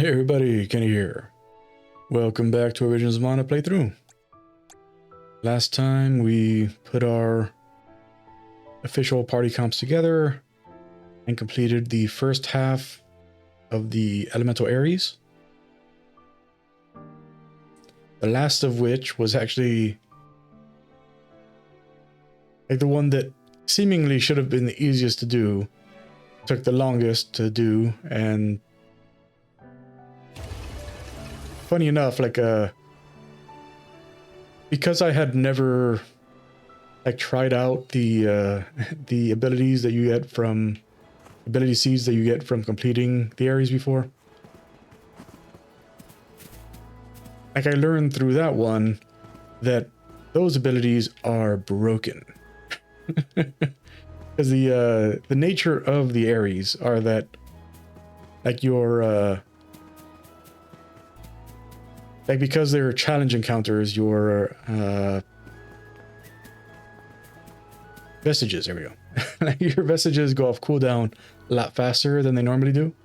Hey everybody, Kenny here. Welcome back to Origins of Mana playthrough. Last time we put our official party comps together and completed the first half of the Elemental Ares. The last of which was actually like the one that seemingly should have been the easiest to do, took the longest to do, and funny enough, like because I had never like tried out the the abilities that you get from ability seeds that you get from completing the Ares before. Like I learned through that one that those abilities are broken. Because the nature of the Ares are that like your like because they're challenge encounters, your vestiges, there we go. Like your vestiges go off cooldown a lot faster than they normally do.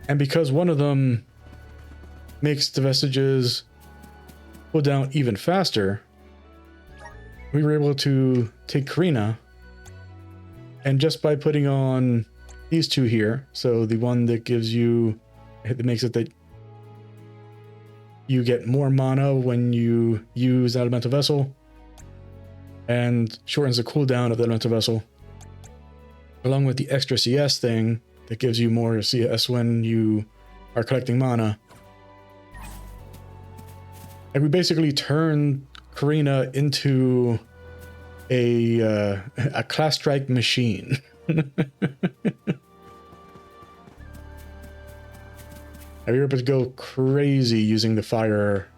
And because one of them makes the vestiges cool down even faster, we were able to take Karina, and just by putting on these two here, so the one that gives you, that makes it that you get more mana when you use Elemental Vessel and shortens the cooldown of the Elemental Vessel, along with the extra CS thing that gives you more CS when you are collecting mana. And we basically turned Karina into a class strike machine. We were able to go crazy using the fire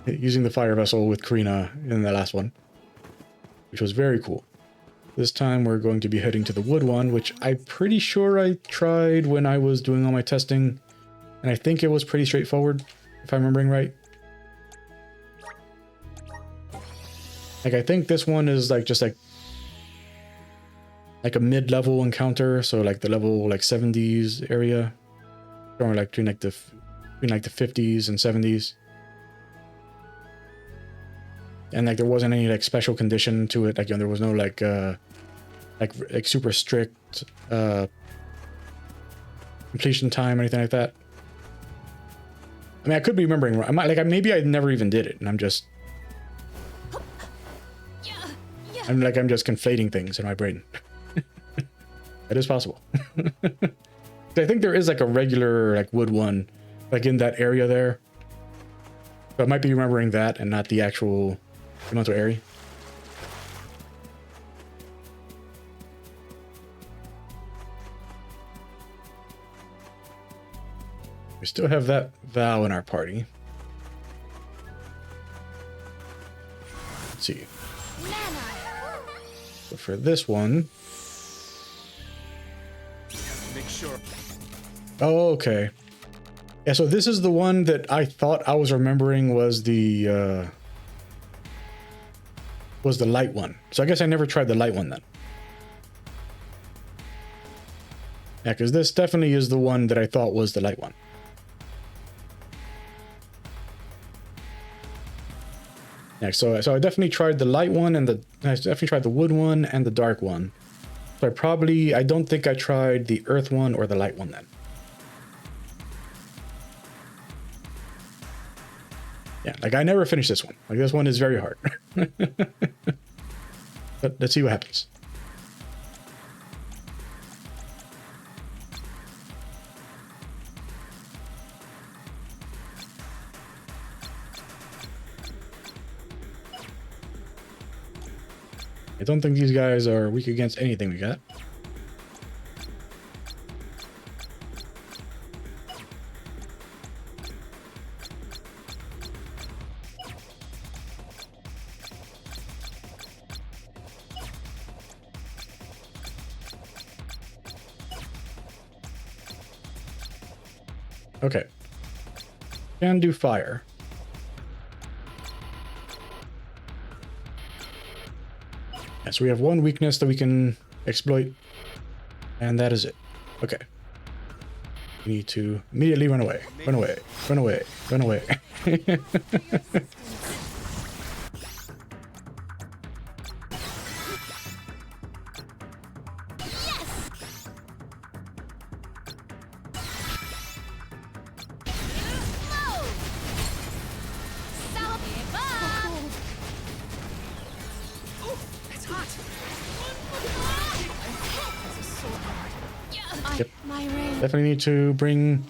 vessel with Karina in the last one, which was very cool. This time we're going to be heading to the wood one, which I'm pretty sure I tried when I was doing all my testing, and I think it was pretty straightforward, if I'm remembering right. Like I think this one is like just like a mid-level encounter, so like the level like 70s area, or like between the 50s and 70s, and like there wasn't any like special condition to it, like, you know, there was no like super strict completion time or anything like that. I mean, I could be remembering wrong. Maybe I never even did it, and I'm just conflating things in my brain. It is possible. I think there is like a regular like wood one like in that area there, but I might be remembering that and not the actual Elemental area. We still have that Val in our party. Let's see. So for this one, make sure. Oh, okay. Yeah, so this is the one that I thought I was remembering was the light one. So I guess I never tried the light one then. Yeah, because this definitely is the one that I thought was the light one. Yeah, so I definitely tried the light one, and I definitely tried the wood one and the dark one. So I don't think I tried the earth one or the light one then. Yeah, like I never finished this one. Like this one is very hard. But let's see what happens. I don't think these guys are weak against anything we got. Okay. Can do fire. So we have one weakness that we can exploit, and that is it. Okay. We need to immediately run away. Run away. Run away. Run away. Yep. Definitely need to bring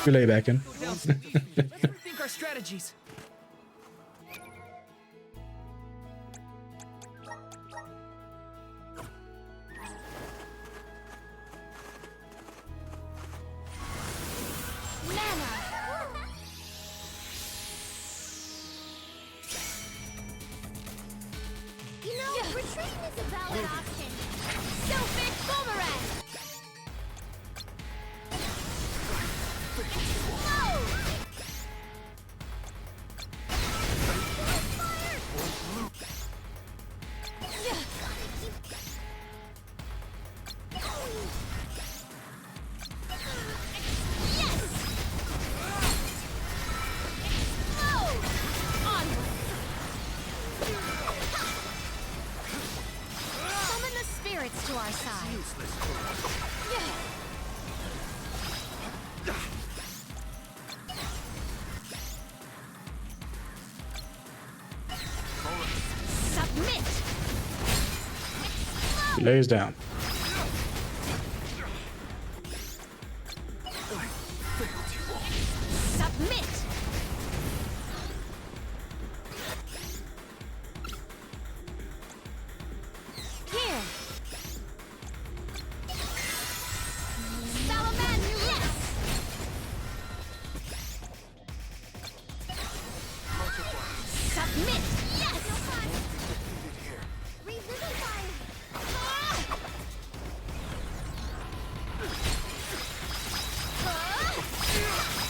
Relay back in. Let's rethink our strategies. You know, retreating is a valid option. Selfish boomerang! Summon the spirits to our side. Submit! Relay is down. Submit! Here! Salamander, yes! Submit! Yes! Revivify!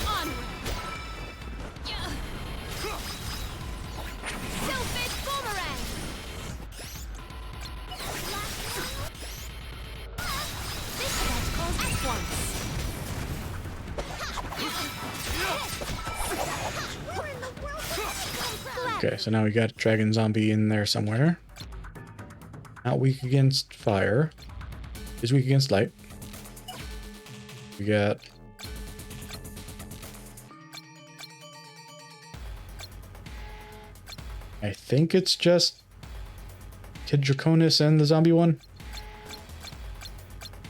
Onward! Selfish boomerang! This catch calls at once. Where in the world did this come from? Okay, so now we got Dragon Zombie in there somewhere. Not weak against fire. Is weak against light. We got... I think it's just Kid Draconis and the zombie one.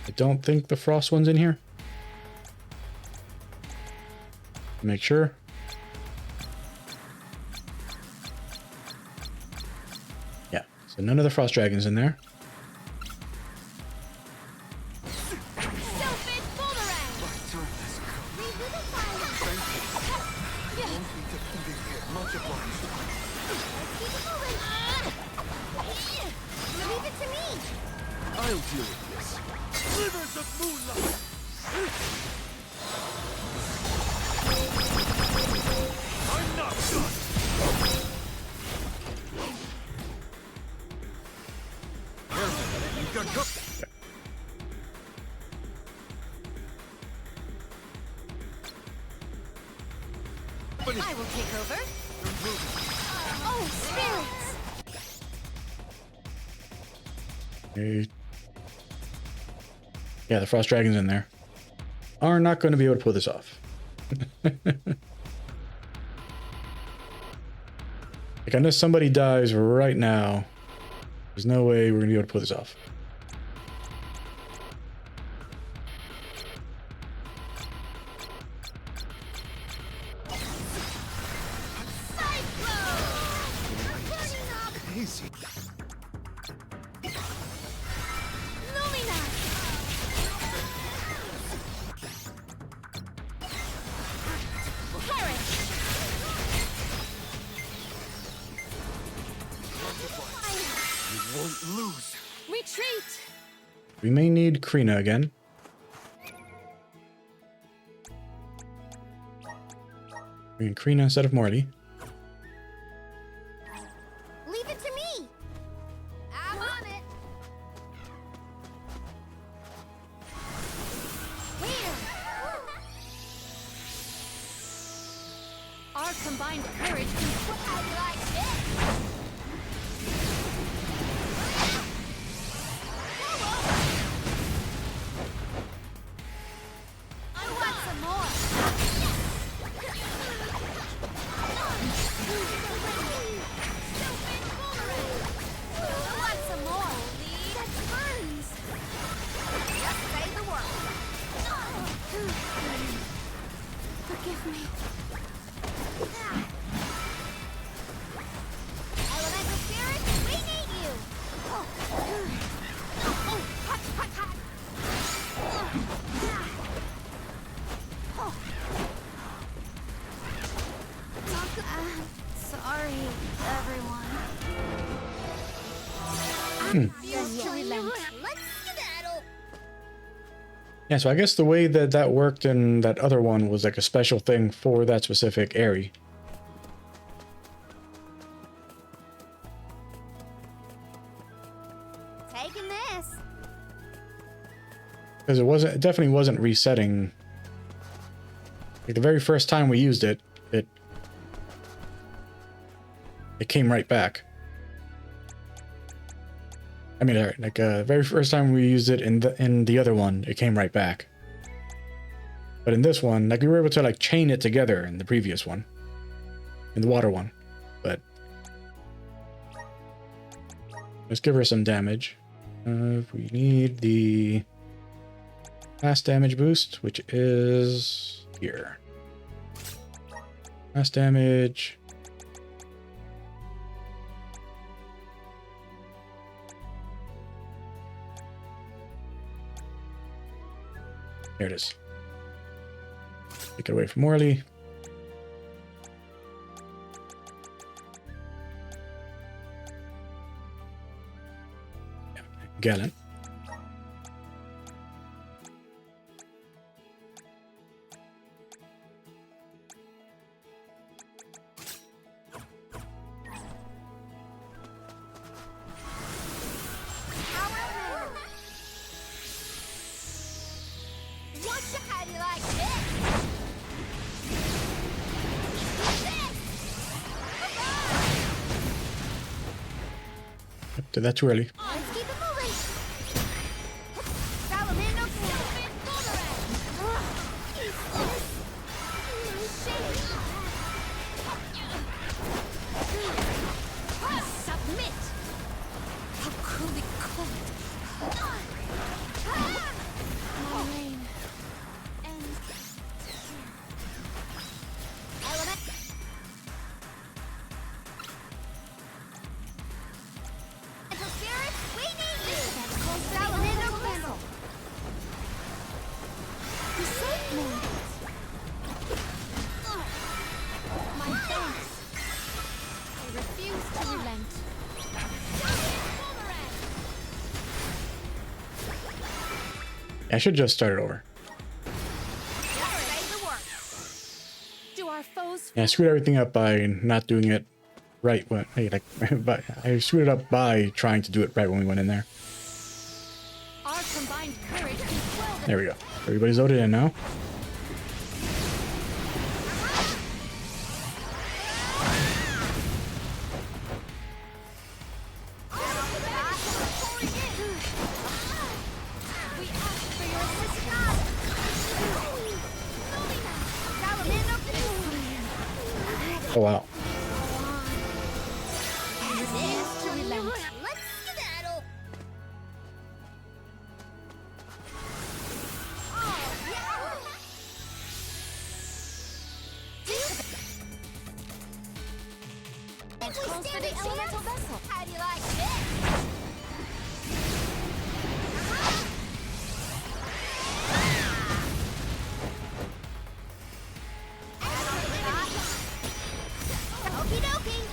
I don't think the frost one's in here. Make sure. Yeah, so none of the frost dragons in there. Selfish boomerang! Revivify! Yeah. Keep it moving! Leave it to me! I'll deal with this. Rivers of moonlight. I'm not done. Careful, you've got company. I will take over. Oh, spirits! Okay. Yeah, the frost dragons in there are not going to be able to pull this off. Like, unless somebody dies right now, there's no way we're going to be able to pull this off. Easy. Lumina! Perish! You won't lose. Retreat! We may need Krina again. Bring in Krina instead of Morty. Leave it to me! I'm on it! Where? combined courage can fly like this. I want some more. I want some more. That burns. Just say the word. Forgive me. Elemental spirit, we need you. Oh, hot, hot, hot. Sorry, everyone. I refuse to relent. Let's skedaddle. Yeah, so I guess the way that that worked in that other one was like a special thing for that specific area. Taking this. Because it definitely wasn't resetting. Like the very first time we used it, it came right back. I mean, like very first time we used it in the other one, it came right back. But in this one, like we were able to like chain it together in the previous one, in the water one. But let's give her some damage. We need the mass damage boost, which is here. Mass damage. There it is. Take it away from Morley. Gallant. How do you like this? Yep, did that too early. Let's keep it moving. Salamander Sylvan Boomerang. Submit. How cruelly cold. My reign. And element. Elemental spirit, we need you. Salamander Vessel. You saved me. My thanks. I refuse to relent. I should just start it over. Do our foes Yeah, I screwed everything up by not doing it right when but I screwed it up by trying to do it right when we went in there. our combined courage can quell the There we go. Everybody's loaded in now. We ask for your assistance. Oh wow. I refuse to relent. Let's skedaddle. Oh, yeah. If we stand the elemental vessel, how do you like this? Okie dokie.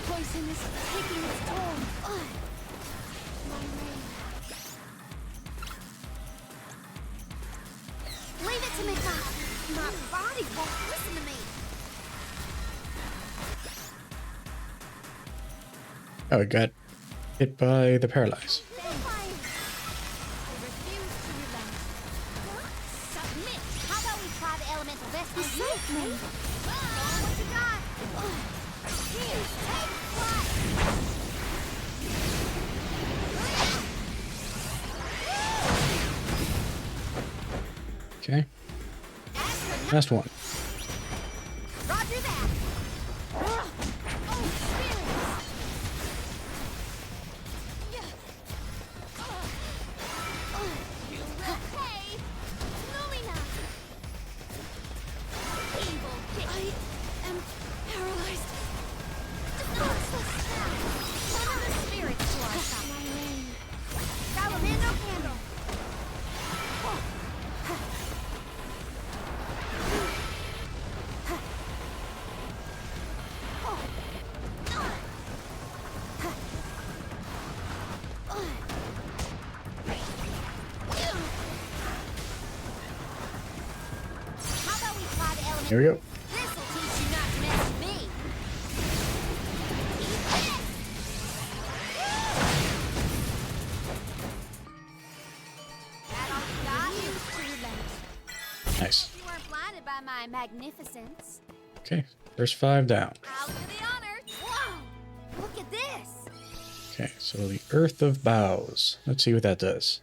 Poison is taking its toll. Leave it to me, Bob. My body won't listen to me. Oh, it got hit by the paralyze. I refuse to relent. Submit. How about we try best you can. Show 'em what you got. Here, take flight. Okay. That's Last one. Roger that. Oh, spirits. You will pay. Lumina. Evil kick. I am paralyzed. Summon the spirits to our side. My ring. Salamando candle. How about we fly the element? Here we go. This'll teach you not to mess with me. Eat this. That all you got? Use to relent. Nice. You weren't blinded by my magnificence. Okay. There's 5 down. I'll do the honors. Whoa! Look at this. Okay, so the Earth of Boughs. Let's see what that does.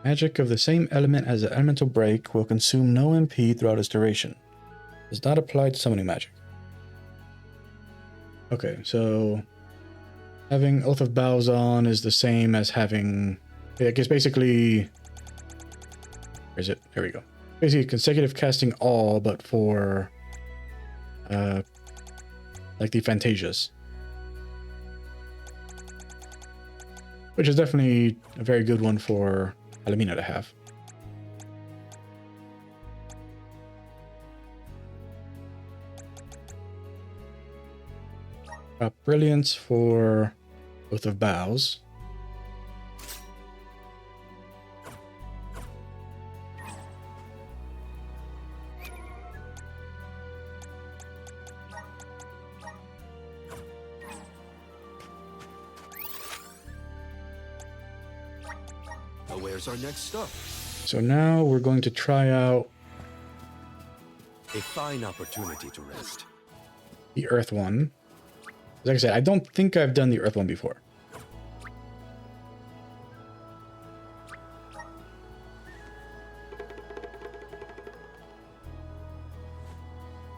Magic of the same element as the elemental break will consume no MP throughout its duration. Does not apply to summoning magic. Okay, so having Oath of Boughs on is the same as having, I guess basically, where is it? There we go. Basically consecutive casting all, but for like the Fantasias. Which is definitely a very good one for Alamina to have. Brilliance for Oath of Boughs. Now where's our next stop? So now we're going to try out A fine opportunity to rest. the Earth one. Like I said, I don't think I've done the Earth one before.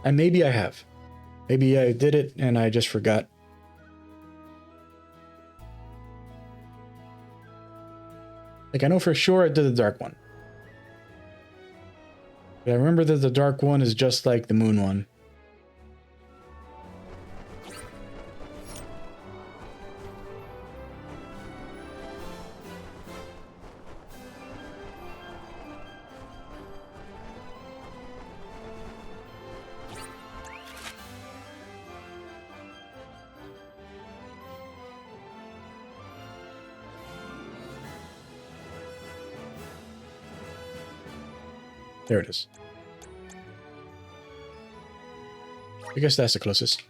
And maybe I have. Maybe I did it and I just forgot. Like, I know for sure I did the dark one. But I remember that the dark one is just like the moon one. There it is. I guess that's the closest.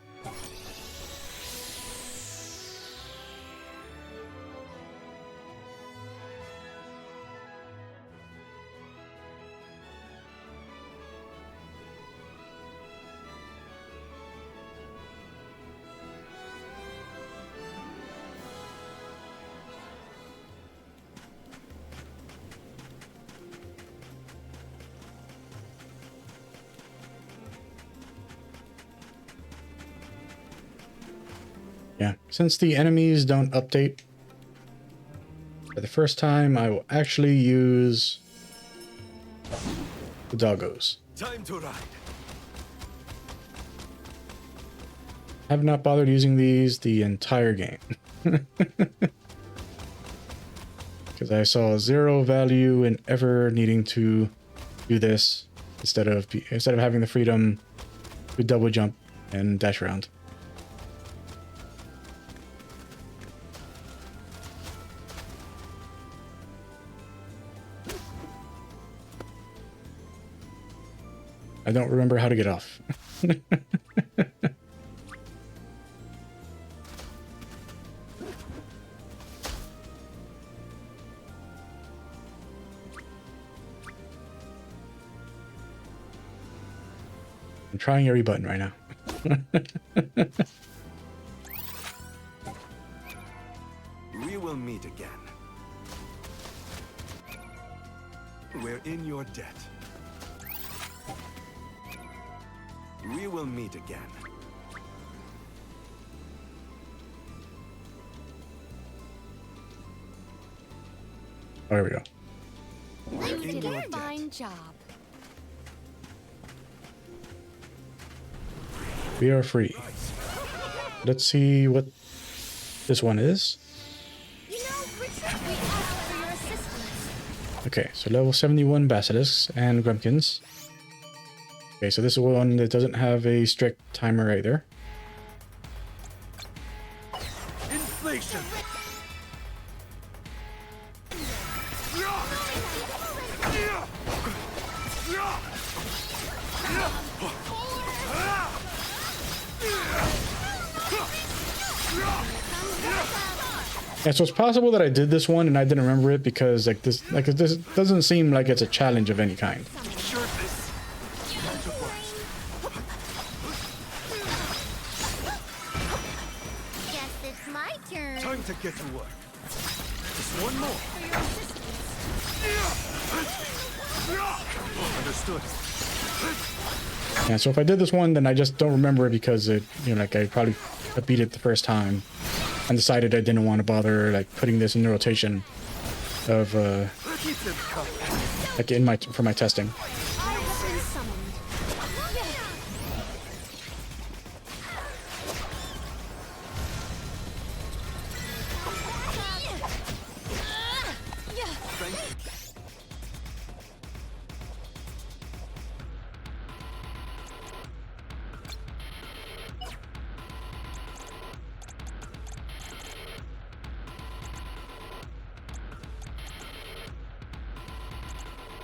Yeah, since the enemies don't update, for the first time I will actually use the doggos. Time to ride. Have not bothered using these the entire game. Because I saw zero value in ever needing to do this instead of having the freedom to double jump and dash around. I don't remember how to get off. I'm trying every button right now. We will meet again. We're in your debt. We will meet again. Oh, there we go. You in did your a debt. fine job. We are free. Let's see what this one is. You know, Richard, we asked for your assistance. Okay, so level 71 Basilisks and Grumpkins. Okay, so this is one that doesn't have a strict timer either. Inflation! Yeah, so it's possible that I did this one and I didn't remember it because this doesn't seem like it's a challenge of any kind. Shirtless! Guess it's my turn. Time to get to work. Just one more. Understood. Yeah, so if I did this one, then I just don't remember it because it, like I probably beat it the first time and decided I didn't want to bother like putting this in the rotation of Keep them coming. like for my testing. I have been summoned.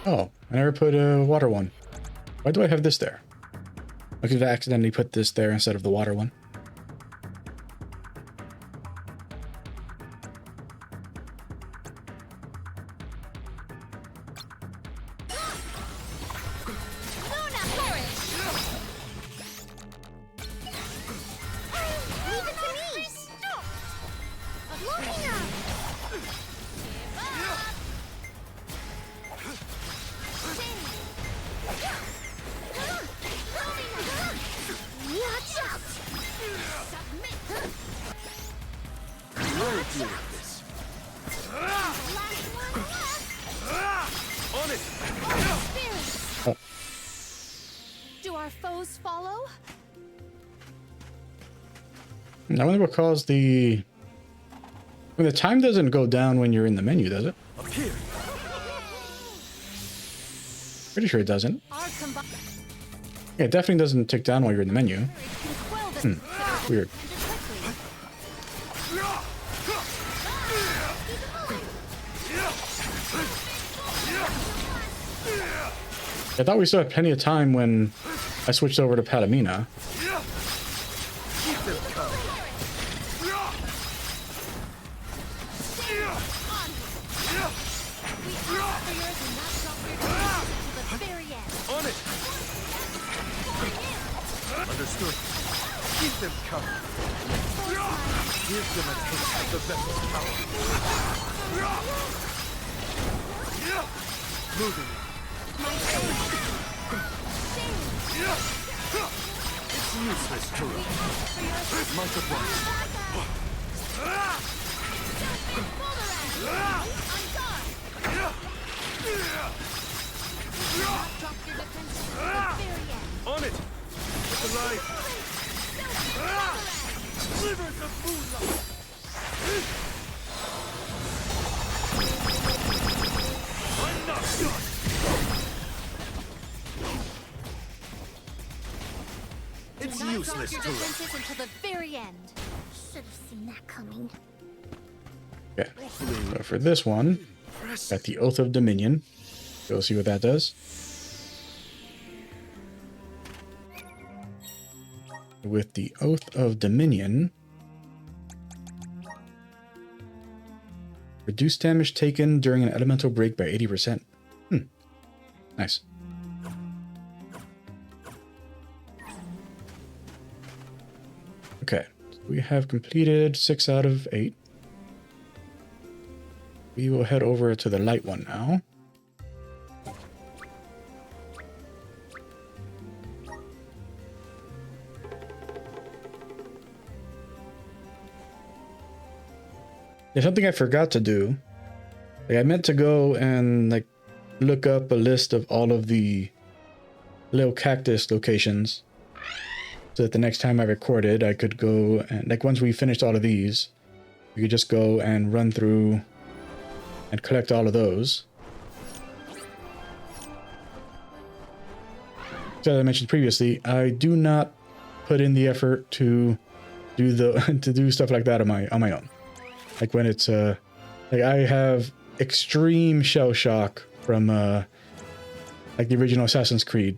Oh, I never put a water one. Why do I have this there? I could have accidentally put this there instead of the water one. Luna, perish! Leave it to me! Luna! Watch out! Submit! We'll deal with this. Last one left! On it! Spirits! Oh. Do our foes follow? I wonder what caused the... I mean, the time doesn't go down when you're in the menu, does it? Appear! Pretty sure it doesn't. Our combined Yeah, it definitely doesn't tick down while you're in the menu. can quell this Weird. quickly. I thought we still had plenty of time when I switched over to Palomina. Keep them coming. We asked for yours and not drop your defenses to the very end. On it! Understood. Keep them coming. Give them a taste of the vessel's power. Moving. It's useless to run. Might of one. Drop your defenses to the very end. On it! It's alive! Slivers of moonlight! I'm not done! It's Do not useless drop to your run. defenses until the very end. Should have seen that coming. Okay. So for this one, got the Oath of Dominion. Go see what that does. With the Oath of Dominion, reduce damage taken during an elemental break by 80%. Nice. Okay, we have completed 6 out of 8. We will head over to the light one now. There's something I forgot to do. Like, I meant to go and like look up a list of all of the little cactus locations, so that the next time I recorded, I could go and like once we finished all of these, we could just go and run through and collect all of those. So as I mentioned previously, I do not put in the effort to do the to do stuff like that on my own. Like when it's like I have extreme shell shock from like the original Assassin's Creed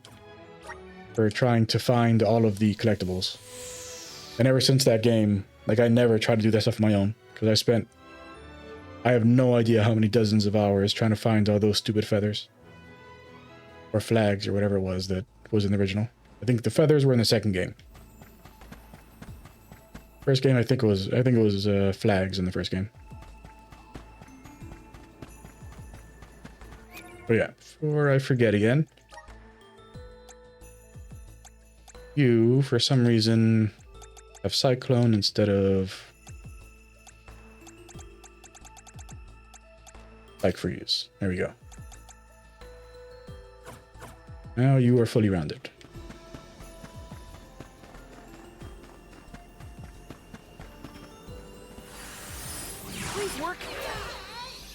for trying to find all of the collectibles. And ever since that game, like I never tried to do that stuff on my own, because I have no idea how many dozens of hours trying to find all those stupid feathers or flags or whatever it was that was in the original. I think the feathers were in the second game. First game, I think it was flags in the first game. But yeah, before I forget again, you for some reason have Cyclone instead of Spike Freeze. There we go. Now you are fully rounded. Please work.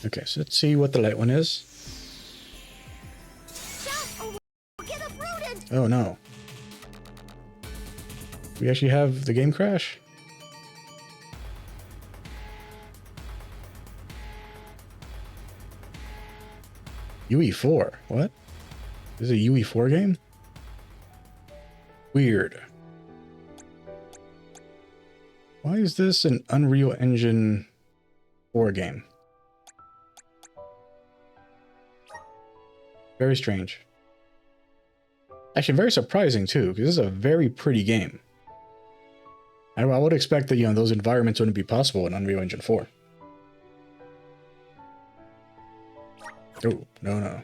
Okay, so let's see what the light one is. Shout or we'll get uprooted. Oh no. We actually have the game crash? UE4? What? This is a UE4 game? Weird. Why is this an Unreal Engine 4 game? Very strange. Actually, very surprising too, because this is a very pretty game. I would expect that, you know, those environments wouldn't be possible in Unreal Engine 4. Oh, no.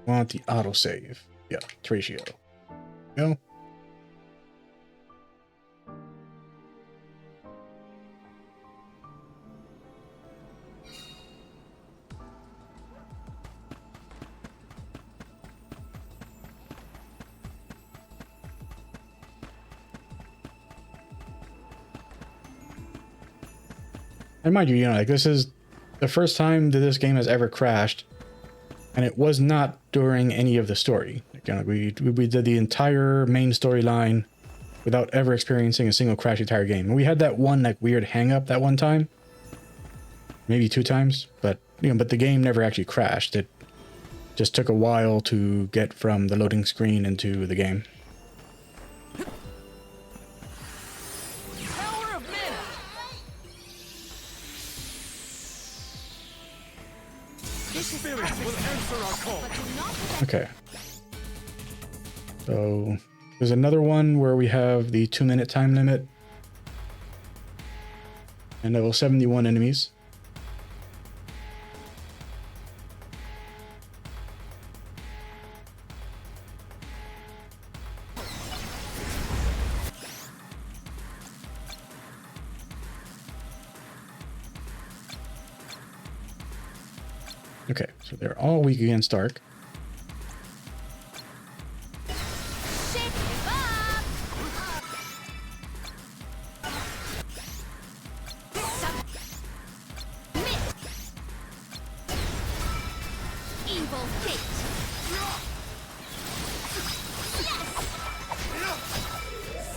Want the autosave. Yeah, Ratio. No. And mind you, you know, like this is the first time that this game has ever crashed, and it was not during any of the story. Like, you know, we did the entire main storyline without ever experiencing a single crash the entire game. And we had that one like weird hang up that one time, maybe 2 times, but you know, but the game never actually crashed. It just took a while to get from the loading screen into the game. Power of mana. The spirit will answer our call. But do not Okay. So there's another one where we have the 2-minute time limit and level 71 enemies. Okay, so they're all weak against Dark. shake it up. Submit. Evil fate. Yes.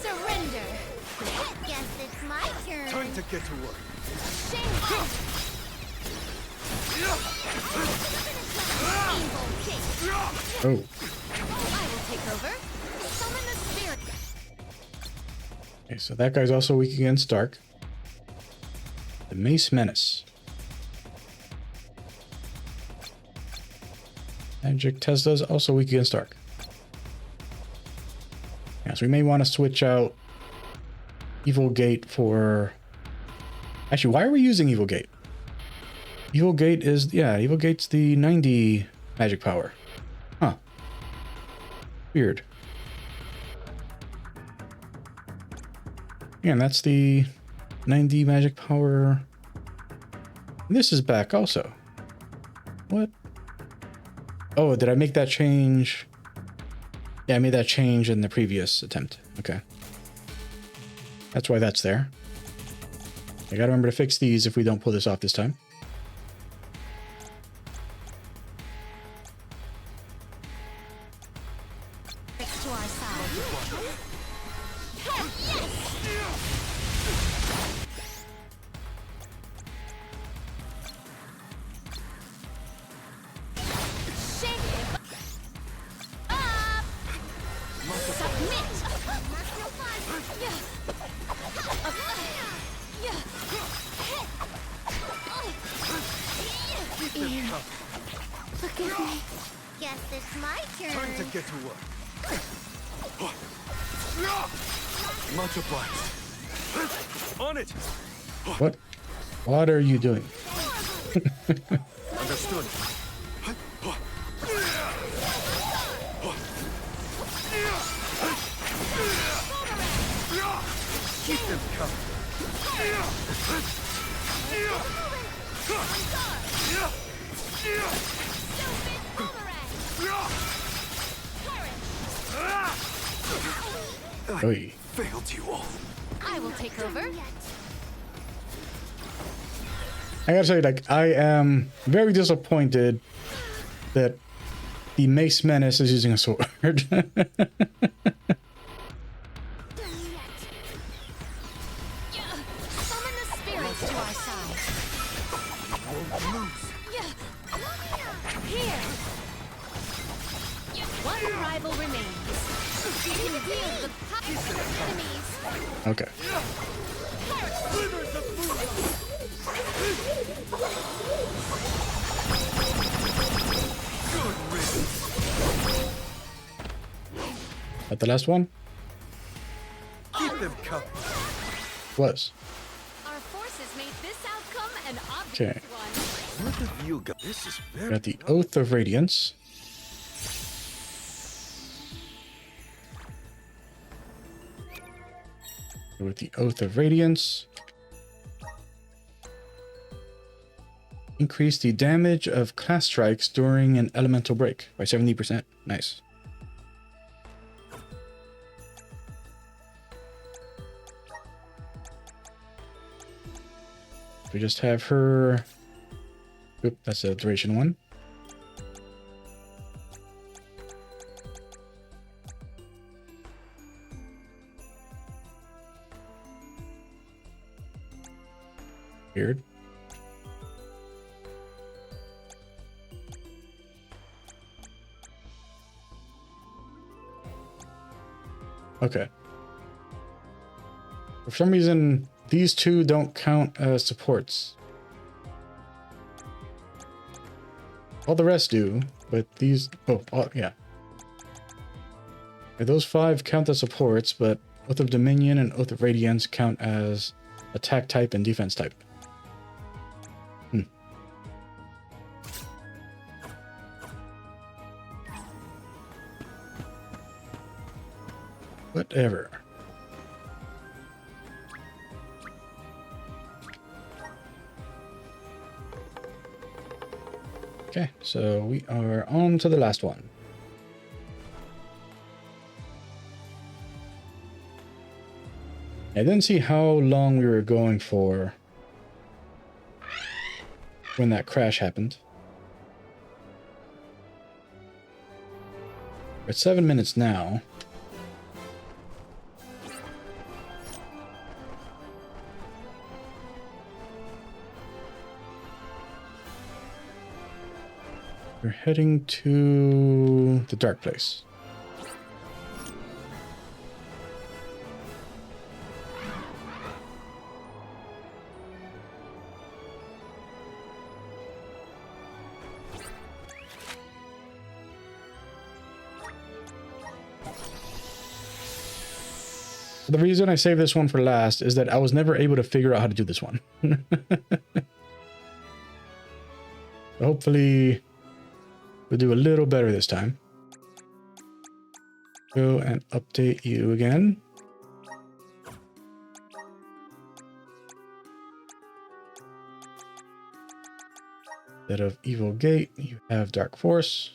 Surrender. Guess it's my turn. Time to get to work. Shame off. Evil fate. Oh, I will take over. Summon the spirit. okay, so that guy's also weak against Dark. The Mace Menace. Magic Tesla's also weak against Dark. Yeah, so we may want to switch out Evil Gate for... Actually, why are we using Evil Gate? Evil Gate is... Yeah, Evil Gate's the 90 magic power. Huh. Weird. Yeah, and that's the 90 magic power. This is back also. What? Oh, did I make that change? Yeah, I made that change in the previous attempt. Okay. That's why that's there. I gotta remember to fix these if we don't pull this off this time. To our side. Look at me. Guess it's my turn. Time to get to work. Much obliged. On it. What? What are you doing? Understood. Keep them coming. Oy. Failed you all. I will take over. I gotta say, like, I am very disappointed that the Mace Menace is using a sword. Summon the spirits to our side. Won't lose. Here. One rival remains. You can wield the power of enemies. Okay. Slivers of moon. Good riddance. At the last one? Keep them coming. Was. Our forces made this outcome an Okay. obvious one. What have you got? This is very. Got the Oath of Radiance. With the Oath of Radiance. Increase the damage of class strikes during an elemental break by 70%. Nice. We just have her. Oop, that's a duration one. Weird. Okay. For some reason, these two don't count as supports. All the rest do, but these... Oh, yeah. Yeah, those 5 count as supports, but Oath of Dominion and Oath of Radiance count as attack type and defense type. Whatever. Okay, so we are on to the last one. I didn't see how long we were going for when that crash happened. We're at 7 minutes now. We're heading to the dark place. the reason I saved this one for last is that I was never able to figure out how to do this one. Hopefully we'll do a little better this time. Go and update you again. Instead of Evil Gate, you have Dark Force.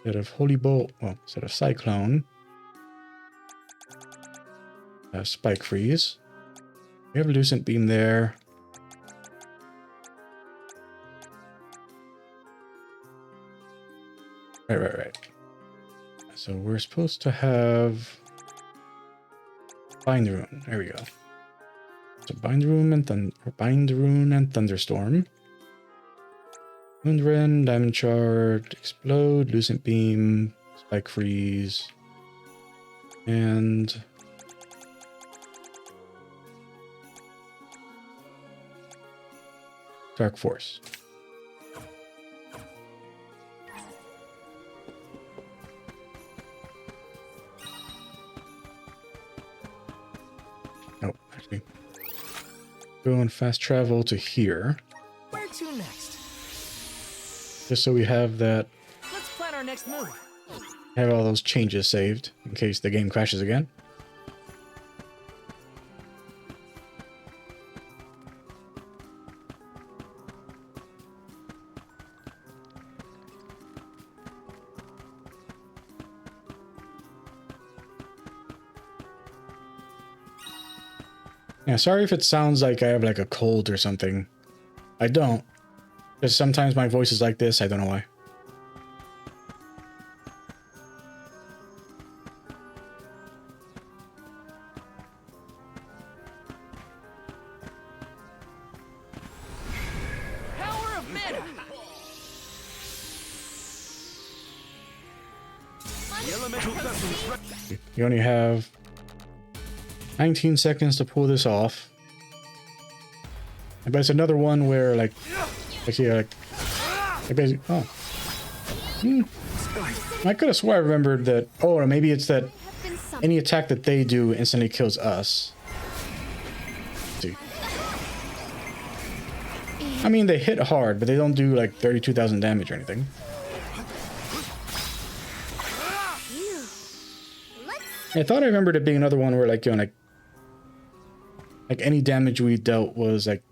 Instead of Holy Bolt, well, instead of Cyclone, you have Spike Freeze. We have Lucent Beam there. Right. So we're supposed to have Bind Rune. There we go. So Bind Rune and Thunderstorm. Moonrend, Diamond Shard, Explode, Lucent Beam, Spike Freeze, and Dark Force. Oh, actually. Go and fast travel to here. Where to next? Just so we have that, Let's plan our next move. have all those changes saved in case the game crashes again. Yeah, sorry if it sounds like I have like a cold or something. I don't. Just sometimes my voice is like this, I don't know why. Power of mana. The elemental vessel is ready. You only have 19 seconds to pull this off. But it's another one where like basically, oh. I could have swore I remembered that, oh, or maybe it's that Have been some any attack that they do instantly kills us. Let's see. I mean, they hit hard, but they don't do like 32,000 damage or anything. you. Let's I thought I remembered it being another one where like, you know, like any damage we dealt was like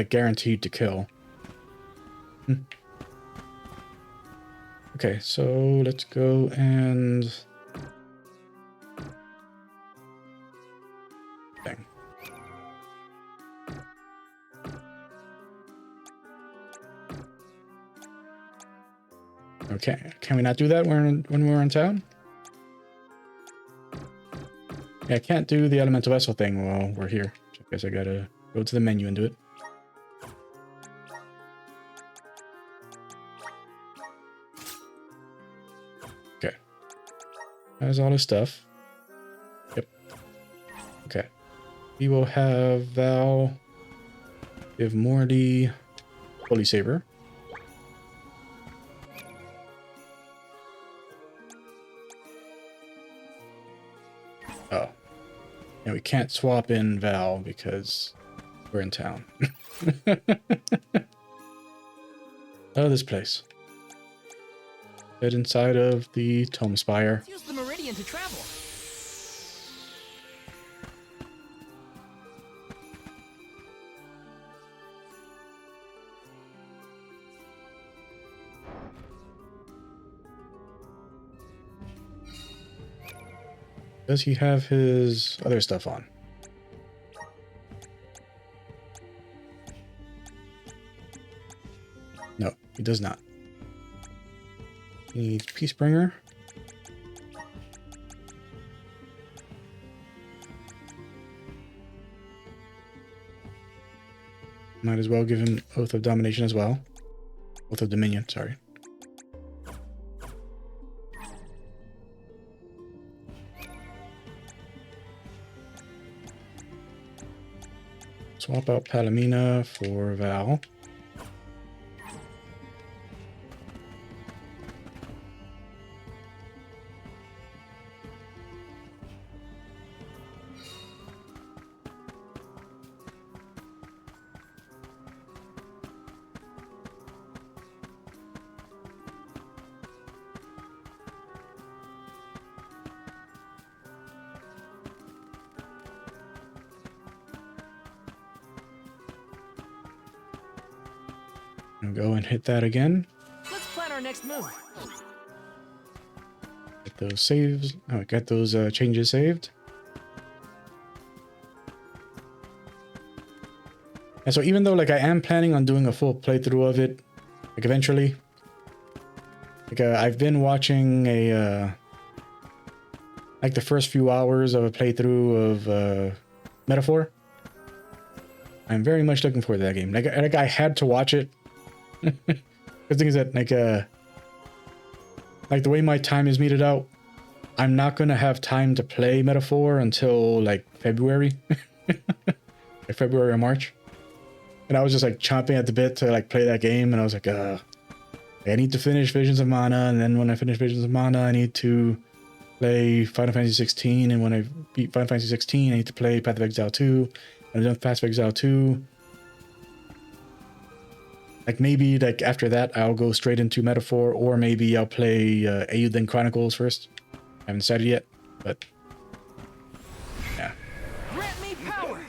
guaranteed to kill. Okay, so let's go and bang. Okay, can we not do that when we're in town? Yeah, I can't do the elemental vessel thing while we're here. So I guess I gotta go to the menu and do it. Okay. That's all his stuff. Yep. Okay. We will have Val give Morty Holy Saber. Oh. And we can't swap in Val because we're in town. Oh, this place. Head inside of the Tome Spire. Use the meridian to travel. Does he have his other stuff on? No, he does not. He needs Peacebringer. Might as well give him Oath of Domination as well. Oath of Dominion, sorry. Swap out Palomina for Val. And go and hit that again. Let's plan our next move. Get those saves. Oh, get those changes saved. And so even though like I am planning on doing a full playthrough of it, like eventually, like I've been watching a like the first few hours of a playthrough of Metaphor. I'm very much looking forward to that game. Like I had to watch it. The thing is that like the way my time is meted out, I'm not gonna have time to play Metaphor until like February, like February or March. And I was just like chomping at the bit to like play that game, and I was like, I need to finish Visions of Mana, and then when I finish Visions of Mana, I need to play Final Fantasy 16, and when I beat Final Fantasy 16, I need to play Path of Exile 2, and then Path of Exile 2. Like maybe like after that, I'll go straight into Metaphor, or maybe I'll play Eiyuden Chronicles first. I haven't decided yet, but yeah. Grant me power.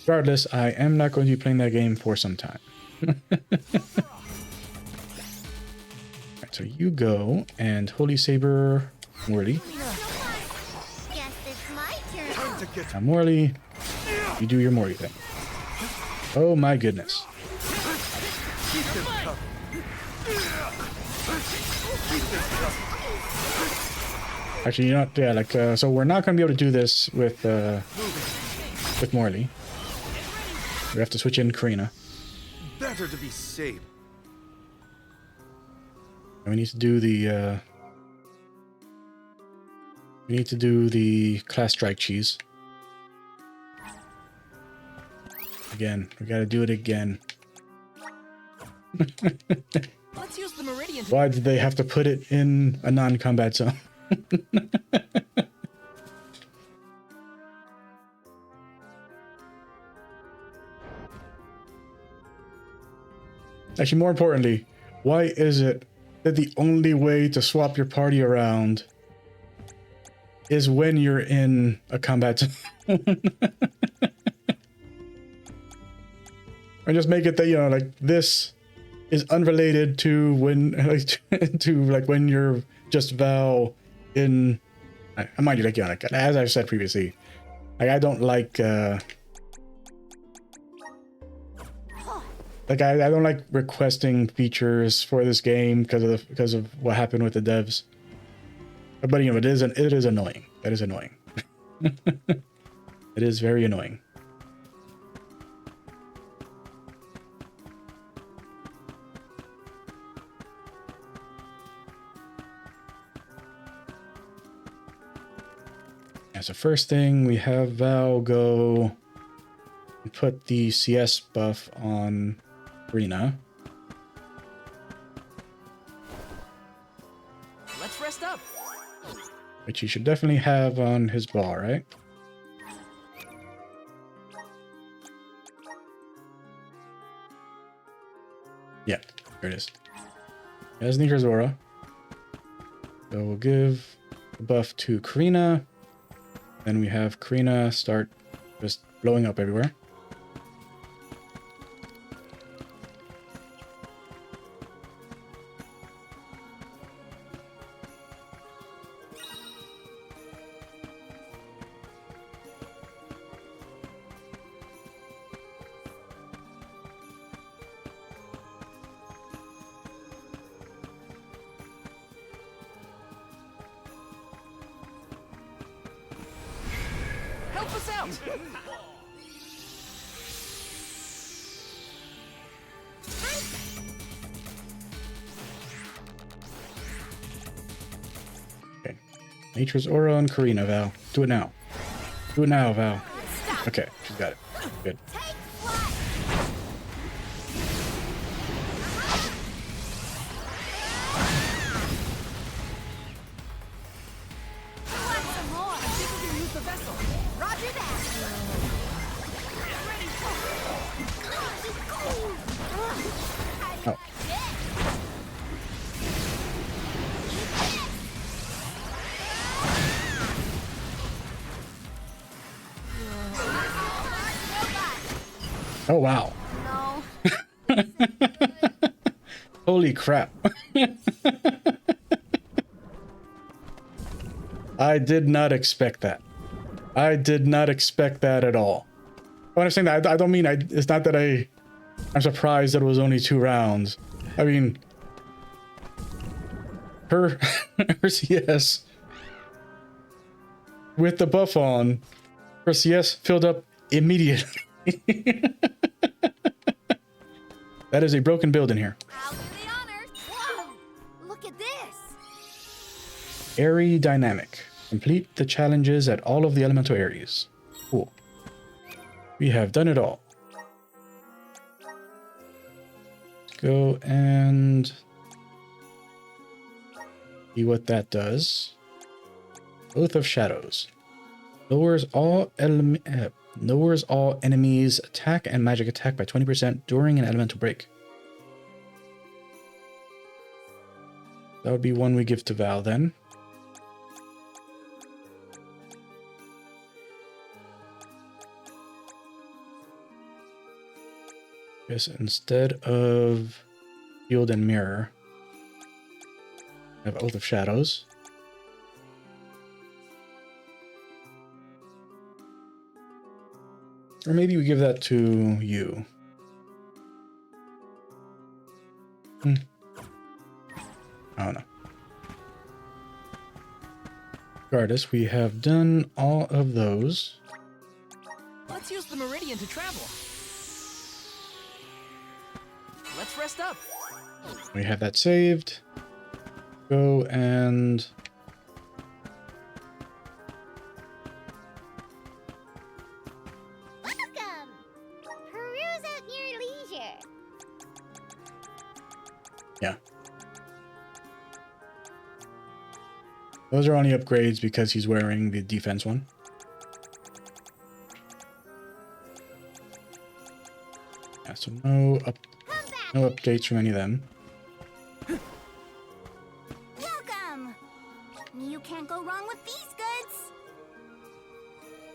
Regardless, I am not going to be playing that game for some time. Alright, so you go and Holy Saber Morley. Guess it's my turn. Time to get Now Morley, you do your Morley thing. Oh my goodness. keep them coming. Keep them coming. Actually, you know what? Yeah, like so we're not gonna be able to do this with Morley. We have to switch in Karina. Better to be safe. And we need to do the class strike cheese. Again, we gotta do it again. Let's use the Meridian. Why did they have to put it in a non-combat zone? Actually, more importantly, why is it that the only way to swap your party around is when you're in a combat zone? Or just make it that, you know, like this is unrelated to when, like, to like when you're just Val in. I mind you, like, yeah, like as I've said previously, like I don't like. Like I don't like requesting features for this game because of what happened with the devs. But you know, it is annoying. That is annoying. It is very annoying. As a first thing, we have Val go and put the CS buff on Rena. Let's rest up. Which he should definitely have on his ball, right? Yeah, there it is. He has Nature's Aura. So we'll give the buff to Karina. Then we have Karina start just blowing up everywhere. Help us out. Okay. Nature's Aura on Karina, Val. Do it now. Do it now, Val. Okay, she's got it. Good. Take flight. Want some more? I think we can use the vessel. Roger that. How do you Oh. like this? Oh, wow. No. Holy crap. I did not expect that. I did not expect that at all. When I'm saying that, I don't mean it's not that I'm surprised that it was only 2 rounds. I mean, her CS with the buff on, her CS filled up immediately. That is a broken build in here. I'll do the honors. Whoa! Look at this. Airy Dynamic. Complete the challenges at all of the elemental areas. Cool. We have done it all. Let's go and see what that does. Oath of Shadows. Lowers all enemies' attack and magic attack by 20% during an elemental break. That would be one we give to Val then. Yes, instead of Shield and Mirror, I have Oath of Shadows. Or maybe we give that to you. I don't know. Regardless, we have done all of those. Let's use the Meridian to travel. Let's rest up. We have that saved. Go and Welcome. Peruse at your leisure. yeah. Those are only upgrades because he's wearing the defense one. Yeah, so no updates from any of them. Welcome. You can't go wrong with these goods.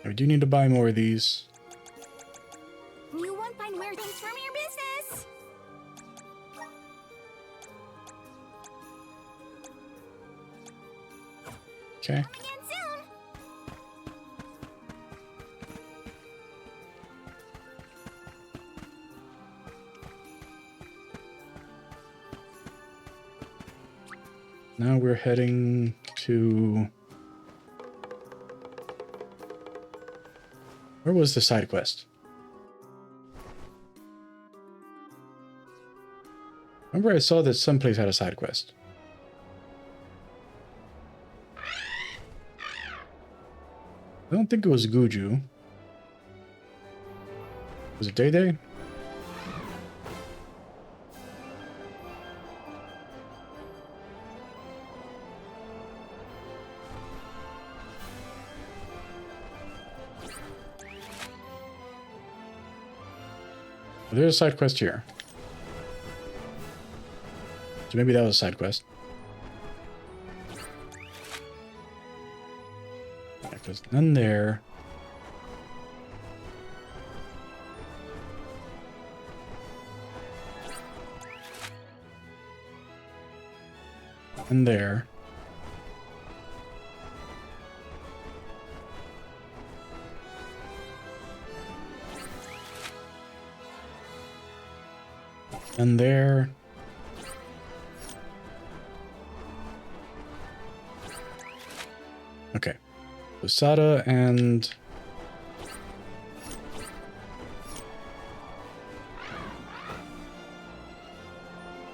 We do need to buy more of these. You won't find weird things from your business. Okay. Again soon. Now we're heading to... Where was the side quest? Remember I saw that someplace had a side quest. I don't think it was Guju. Was it Day Day? There's a side quest here. So maybe that was a side quest. There's none there. And there. And there. Okay. So Sada and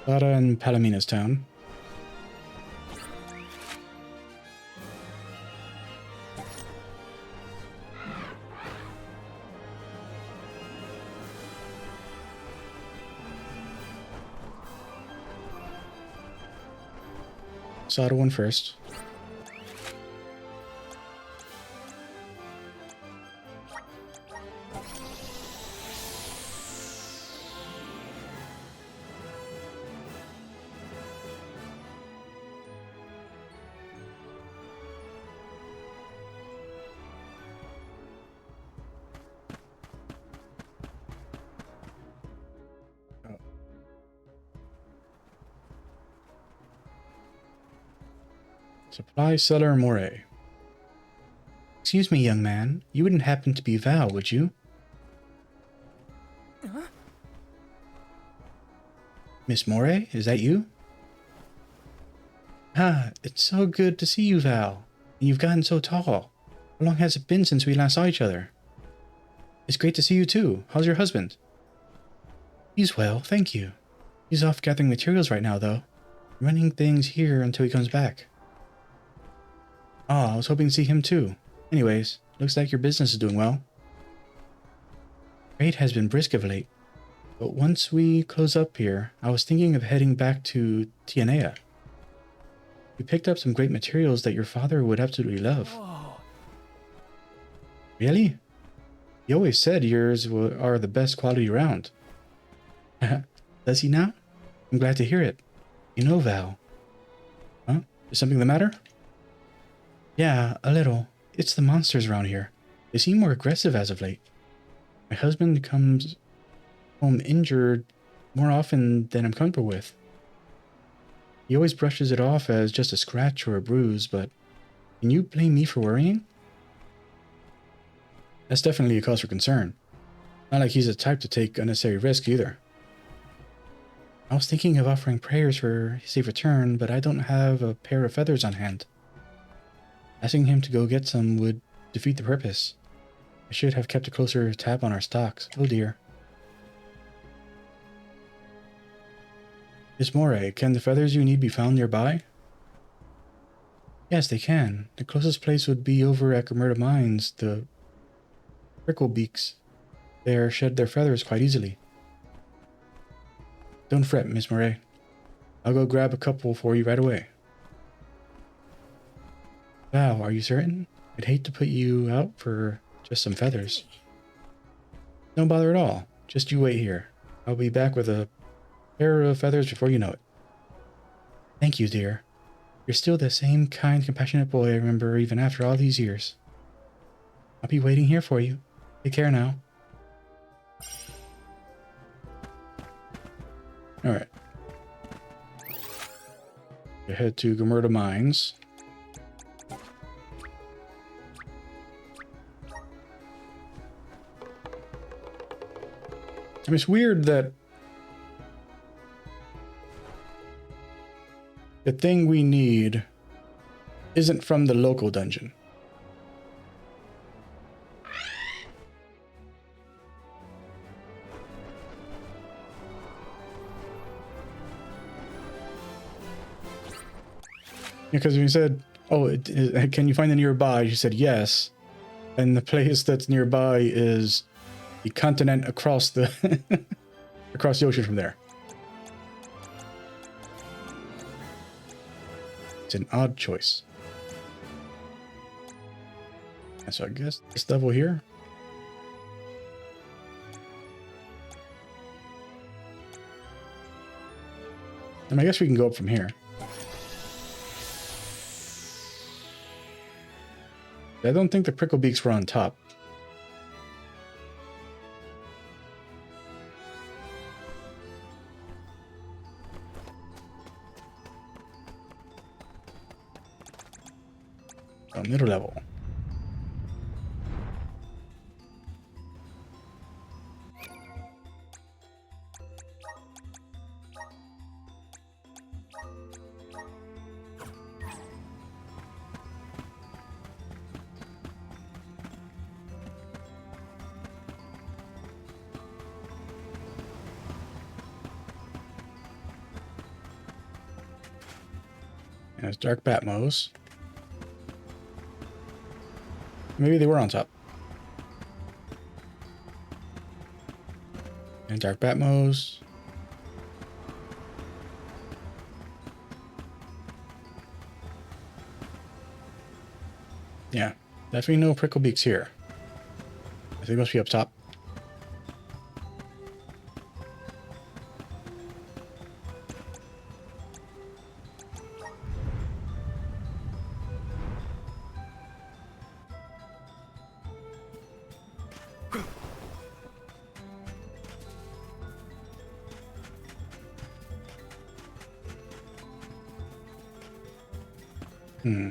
Palomina's town. Sada one first. Supply Seller Moray. Excuse me, young man. You wouldn't happen to be Val, would you? Miss Moray, is that you? Ah, it's so good to see you, Val. And you've gotten so tall. How long has it been since we last saw each other? It's great to see you too. How's your husband? He's well, thank you. He's off gathering materials right now, though. Running things here until he comes back. Ah, I was hoping to see him too. Anyways, looks like your business is doing well. Trade has been brisk of late. But once we close up here, I was thinking of heading back to Tianea. We picked up some great materials that your father would absolutely love. Really? He always said yours are the best quality around. Does he now? I'm glad to hear it. You know, Val. Huh? Is something the matter? Yeah, a little. It's the monsters around here. They seem more aggressive as of late. My husband comes home injured more often than I'm comfortable with. He always brushes it off as just a scratch or a bruise, but can you blame me for worrying? That's definitely a cause for concern. Not like he's the type to take unnecessary risks either. I was thinking of offering prayers for his safe return, but I don't have a pair of feathers on hand. Asking him to go get some would defeat the purpose. I should have kept a closer tab on our stocks. Oh dear. Miss Moray, can the feathers you need be found nearby? Yes, they can. The closest place would be over at Gamerda Mines, the Pricklebeaks. There shed their feathers quite easily. Don't fret, Miss Moray. I'll go grab a couple for you right away. Val, are you certain? I'd hate to put you out for just some feathers. Don't bother at all. Just you wait here. I'll be back with a pair of feathers before you know it. Thank you, dear. You're still the same kind, compassionate boy I remember even after all these years. I'll be waiting here for you. Take care now. Alright. We head to Gamerda Mines. I mean, it's weird that the thing we need isn't from the local dungeon. Because we said, oh, can you find the nearby? She said yes. And the place that's nearby is the continent across the across the ocean from there. It's an odd choice. And so I guess this level here. And I guess we can go up from here. I don't think the Pricklebeaks were on top. So middle level. And it's Dark Batmos. Maybe they were on top. And Dark Batmos. Yeah, definitely no Pricklebeaks here. I think they must be up top. Hmm.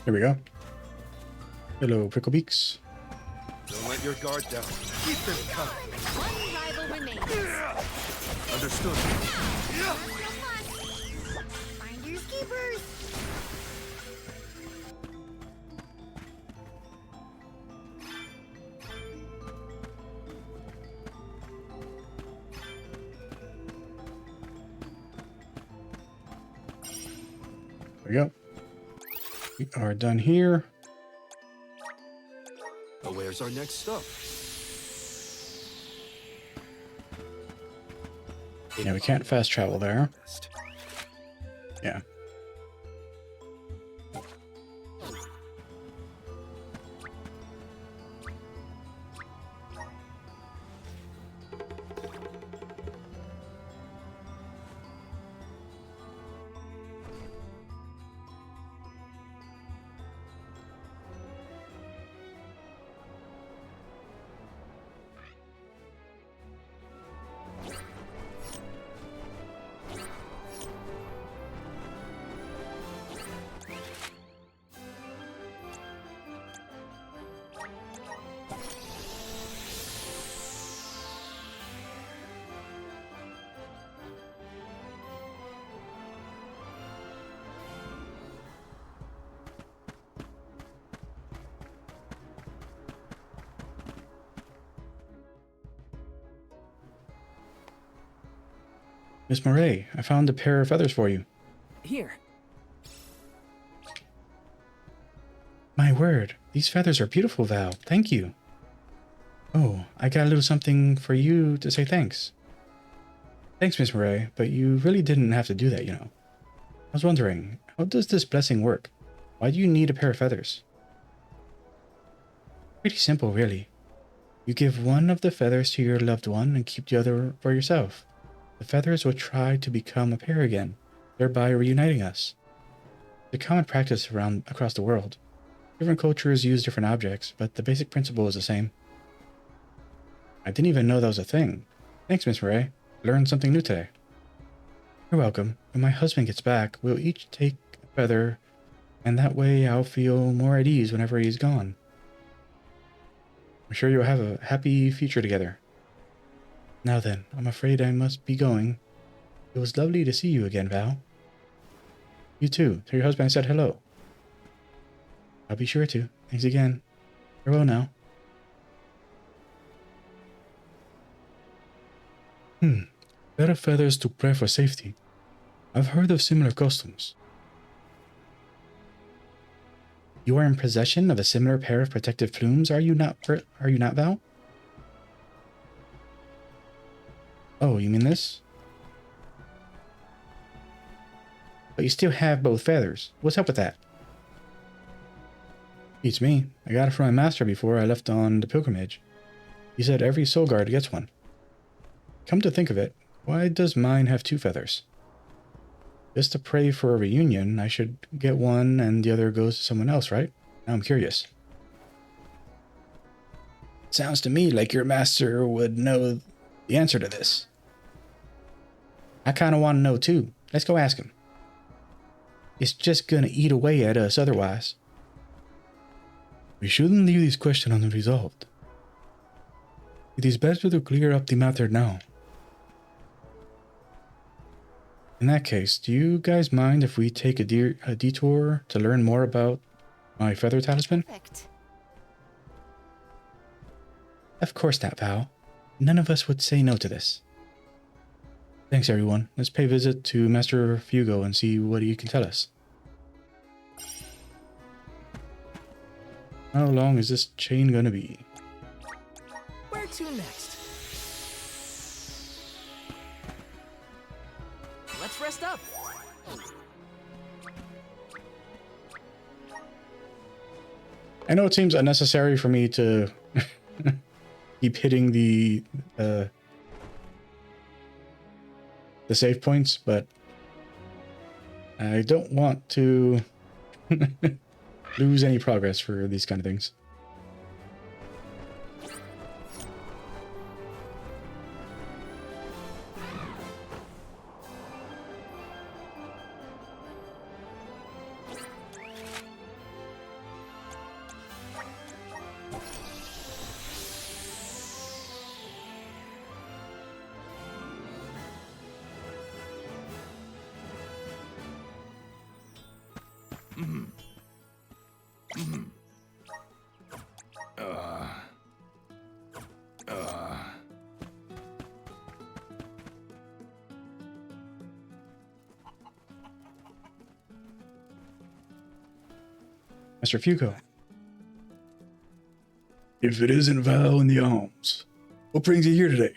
Here we go. Hello, Prickle Beaks. Don't let your guard down. Keep them coming. One rival remains. Understood. No fuss. Finders keepers. There we go. We are done here. Now where's our next stop? Yeah, we can't fast travel there. Best. Yeah. Miss Murray, I found a pair of feathers for you. Here. My word, these feathers are beautiful, Val. Thank you. Oh, I got a little something for you to say thanks. Thanks, Miss Murray, but you really didn't have to do that, you know. I was wondering, how does this blessing work? Why do you need a pair of feathers? Pretty simple, really. You give one of the feathers to your loved one and keep the other for yourself. The feathers will try to become a pair again, thereby reuniting us. It's a common practice across the world. Different cultures use different objects, but the basic principle is the same. I didn't even know that was a thing. Thanks, Miss Murray. Learned something new today. You're welcome. When my husband gets back, we'll each take a feather, and that way I'll feel more at ease whenever he's gone. I'm sure you'll have a happy future together. Now then, I'm afraid I must be going. It was lovely to see you again, Val. You too. Tell your husband I said hello. I'll be sure to. Thanks again. Farewell now. Bed of feathers to pray for safety. I've heard of similar customs. You are in possession of a similar pair of protective plumes, are you not, Val? Oh, you mean this? But you still have both feathers. What's up with that? Beats me. I got it from my master before I left on the pilgrimage. He said every soul guard gets one. Come to think of it, why does mine have two feathers? Just to pray for a reunion, I should get one and the other goes to someone else, right? Now I'm curious. Sounds to me like your master would know the answer to this. I kind of want to know too. Let's go ask him. It's just gonna eat away at us otherwise. We shouldn't leave this question unresolved. It is better to clear up the matter now. In that case, do you guys mind if we take a detour to learn more about my feather talisman? Perfect. Of course not, Val. None of us would say no to this. Thanks, everyone. Let's pay a visit to Master Fugo and see what he can tell us. How long is this chain gonna be? Where to next? Let's rest up. I know it seems unnecessary for me to keep hitting the save points, but I don't want to lose any progress for these kind of things. Mr. Fuko. If it isn't Val in the arms, what brings you here today?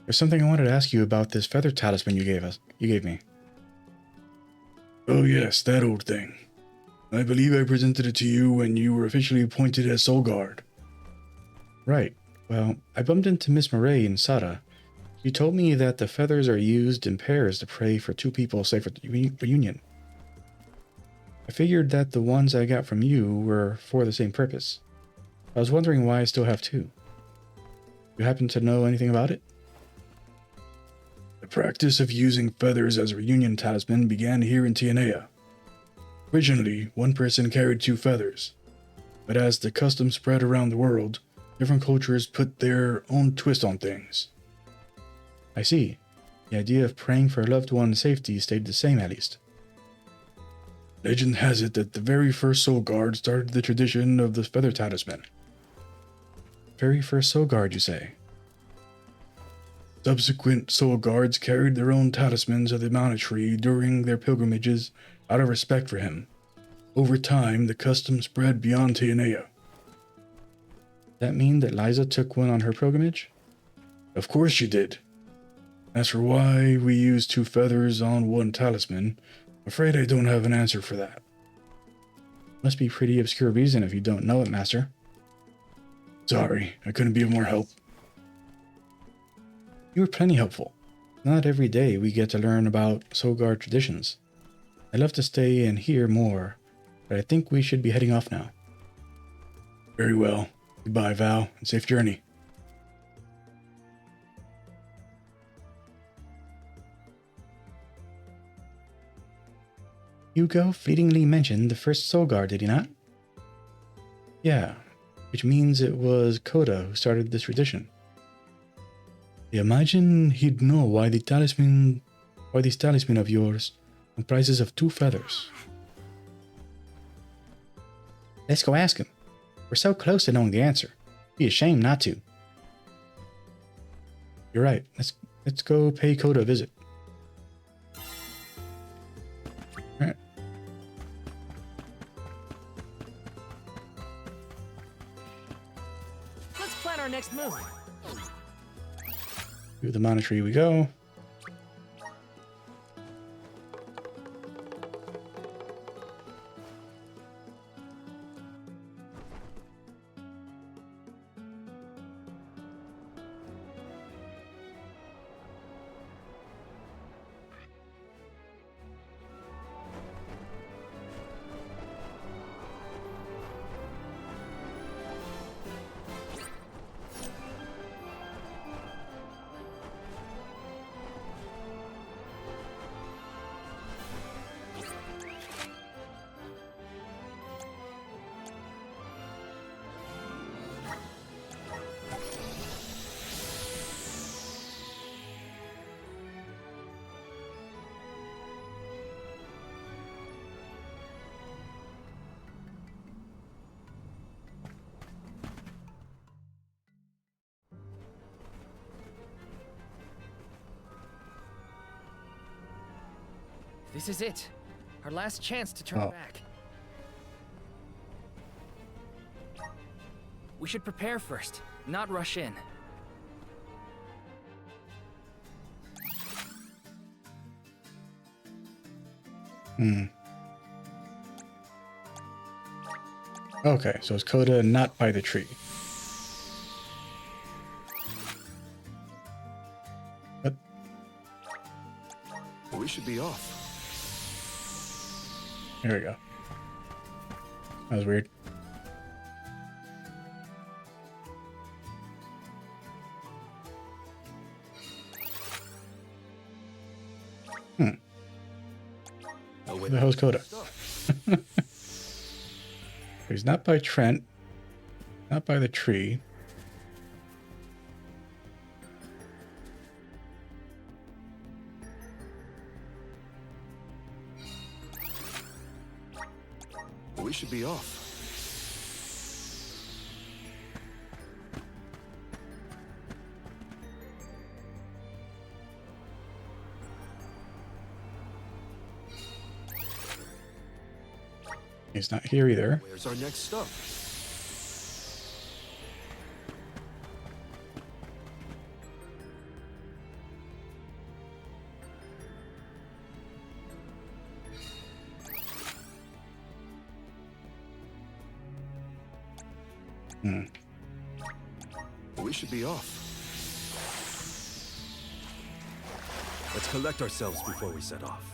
There's something I wanted to ask you about this feather talisman you gave me. Oh yes, that old thing. I believe I presented it to you when you were officially appointed as Soul Guard. Right. Well, I bumped into Miss Murray and Sada. She told me that the feathers are used in pairs to pray for two people safe for reunion. I figured that the ones I got from you were for the same purpose. I was wondering why I still have two. You happen to know anything about it? The practice of using feathers as a reunion talisman began here in Tianea. Originally, one person carried two feathers, but as the custom spread around the world, different cultures put their own twist on things. I see. The idea of praying for a loved one's safety stayed the same at least. Legend has it that the very first Soul Guard started the tradition of the feather talisman. Very first Soul Guard, you say? Subsequent Soul Guards carried their own talismans of the monastery during their pilgrimages out of respect for him. Over time, the custom spread beyond Tianea. That mean that Liza took one on her pilgrimage? Of course she did. As for why we use two feathers on one talisman, I'm afraid I don't have an answer for that. Must be pretty obscure reason if you don't know it, Master. Sorry, I couldn't be of more help. You were plenty helpful. Not every day we get to learn about Soul Guard traditions. I'd love to stay and hear more, but I think we should be heading off now. Very well. Goodbye, Val, and safe journey. Hugo fleetingly mentioned the first Soul Guard, did he not? Yeah, which means it was Koda who started this tradition. I imagine he'd know why this talisman of yours comprises of two feathers. Let's go ask him. We're so close to knowing the answer. Be ashamed not to. You're right. Let's go pay Koda a visit. Alright. Let's plan our next move. To the monastery we go. This is it. Our last chance to turn back. We should prepare first, not rush in. Okay, so it's Koda not by the tree. What? should be off. There we go. That was weird. Oh, Who the hell's Coda? He's not by Trent. Not by the tree. We should be off. He's not here either. Where's our next stop? We should be off. Let's collect ourselves before we set off.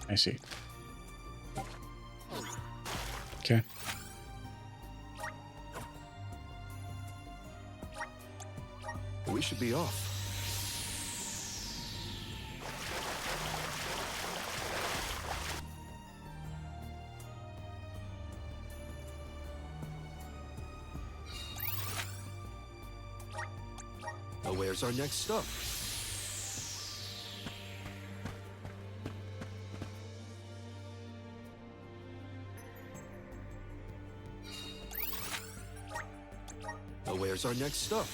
I see. Okay. We should be off. Now, where's our next stop? Now, where's our next stop?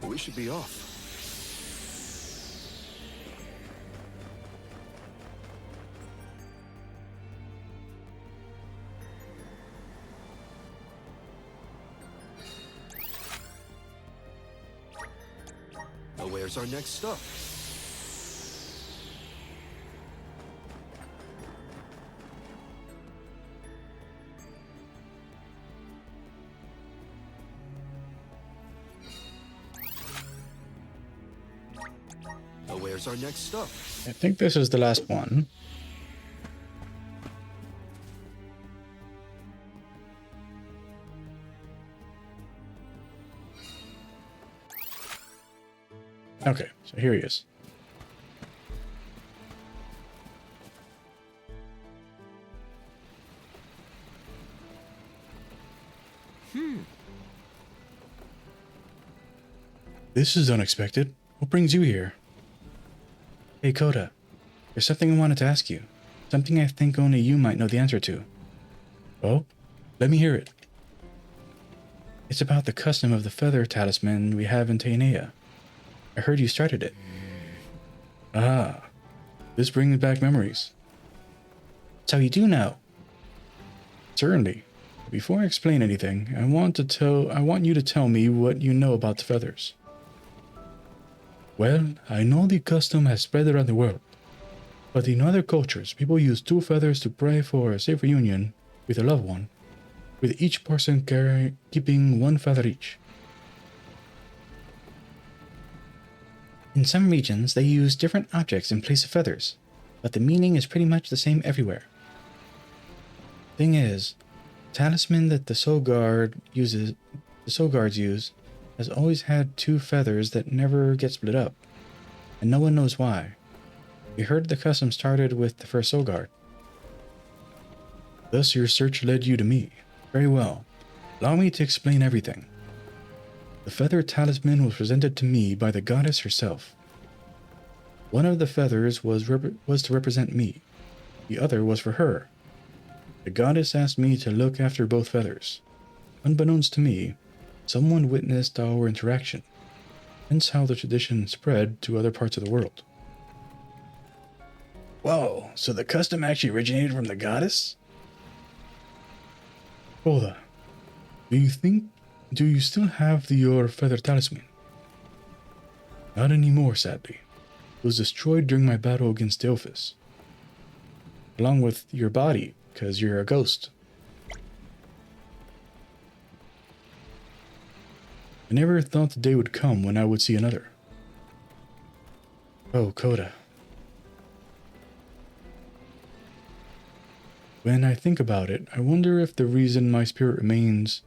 We should be off. Now, where's our next stop? Now, where's our next stop? I think this is the last one. Okay, so here he is. This is unexpected. What brings you here? Hey, Coda. There's something I wanted to ask you. Something I think only you might know the answer to. Oh? Let me hear it. It's about the custom of the feather talisman we have in Tainea. I heard you started it. Ah. This brings back memories. So you do know? Certainly. Before I explain anything, I want you to tell me what you know about the feathers. Well, I know the custom has spread around the world, but in other cultures, people use 2 feathers to pray for a safe reunion with a loved one, with each person keeping 1 feather each. In some regions, they use different objects in place of feathers, but the meaning is pretty much the same everywhere. Thing is, the talisman that the Soul Guards use has always had 2 feathers that never get split up, and no one knows why. We heard the custom started with the first Soul Guard. Thus your search led you to me. Very well. Allow me to explain everything. The feather talisman was presented to me by the goddess herself. One of the feathers was to represent me. The other was for her. The goddess asked me to look after both feathers. Unbeknownst to me, someone witnessed our interaction, hence how the tradition spread to other parts of the world. Whoa, so the custom actually originated from the goddess? Ola, do you still have your feather talisman? Not anymore, sadly. It was destroyed during my battle against Delphus. Along with your body, because you're a ghost. I never thought the day would come when I would see another. Oh, Coda. When I think about it, I wonder if the reason my spirit remains,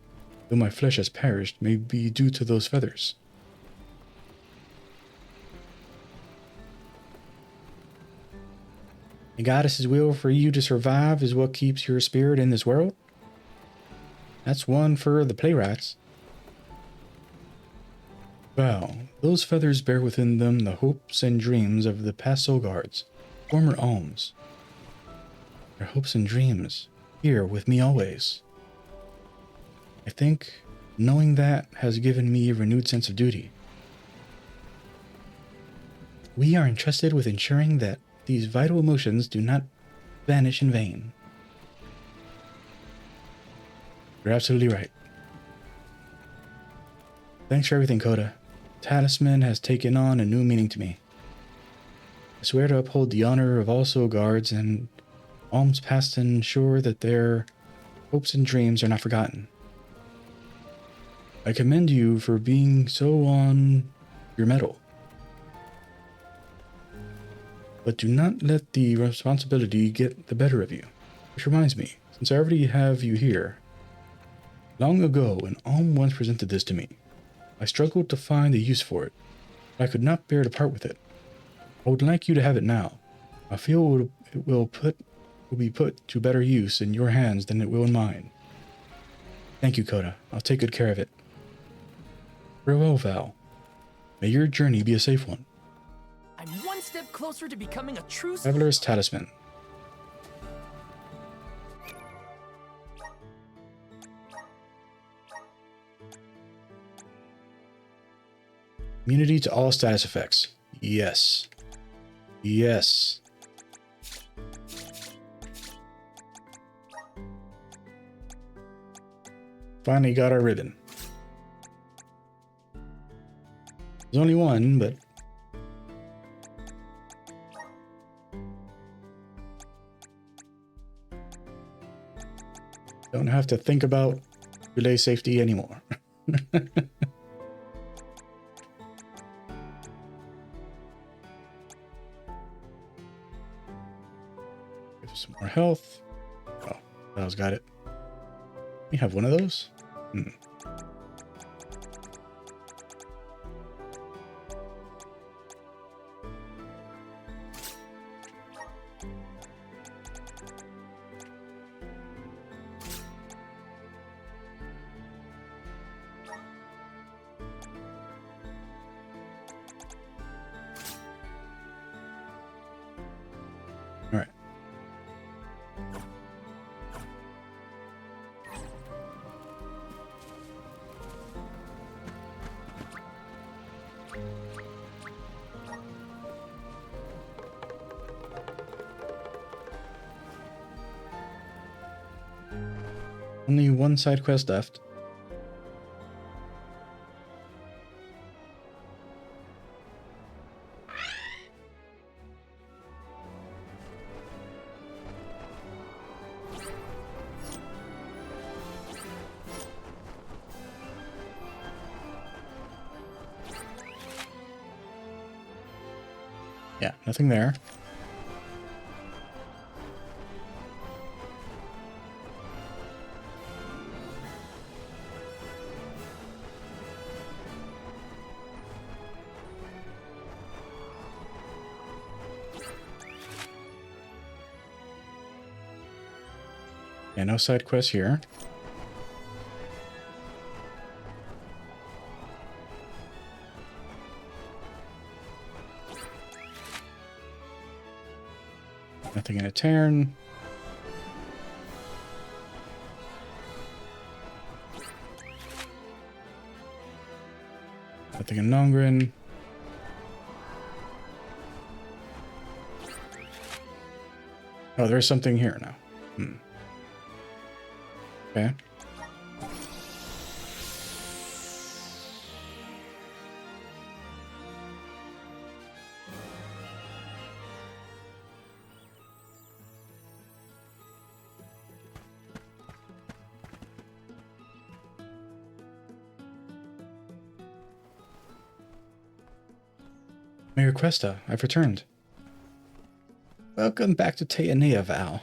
though my flesh has perished, may be due to those feathers. The goddess's will for you to survive is what keeps your spirit in this world? That's one for the playwrights. Well, those feathers bear within them the hopes and dreams of the past soul guards, former alms. Their hopes and dreams, here with me always. I think knowing that has given me a renewed sense of duty. We are entrusted with ensuring that these vital emotions do not vanish in vain. You're absolutely right. Thanks for everything, Coda. Talisman has taken on a new meaning to me. I swear to uphold the honor of all soul guards and alms past and ensure that their hopes and dreams are not forgotten. I commend you for being so on your mettle. But do not let the responsibility get the better of you. Which reminds me, since I already have you here, long ago an alm once presented this to me. I struggled to find a use for it, but I could not bear to part with it. I would like you to have it now. I feel it will be put to better use in your hands than it will in mine. Thank you, Coda. I'll take good care of it. Farewell, Val. May your journey be a safe one. I'm one step closer to becoming a true Traveler's Talisman. Immunity to all status effects. Yes. Yes. Finally got our ribbon. There's only one, but don't have to think about relay safety anymore. Give us some more health. Oh, Val's got it. We have one of those? All right. Only one side quest left. Yeah, nothing there. Yeah, no side quests here. Nothing in a Tarn. Nothing in Nongrin. Oh, there's something here now. Okay. Mayor Cresta, I've returned. Welcome back to Teanea, Val.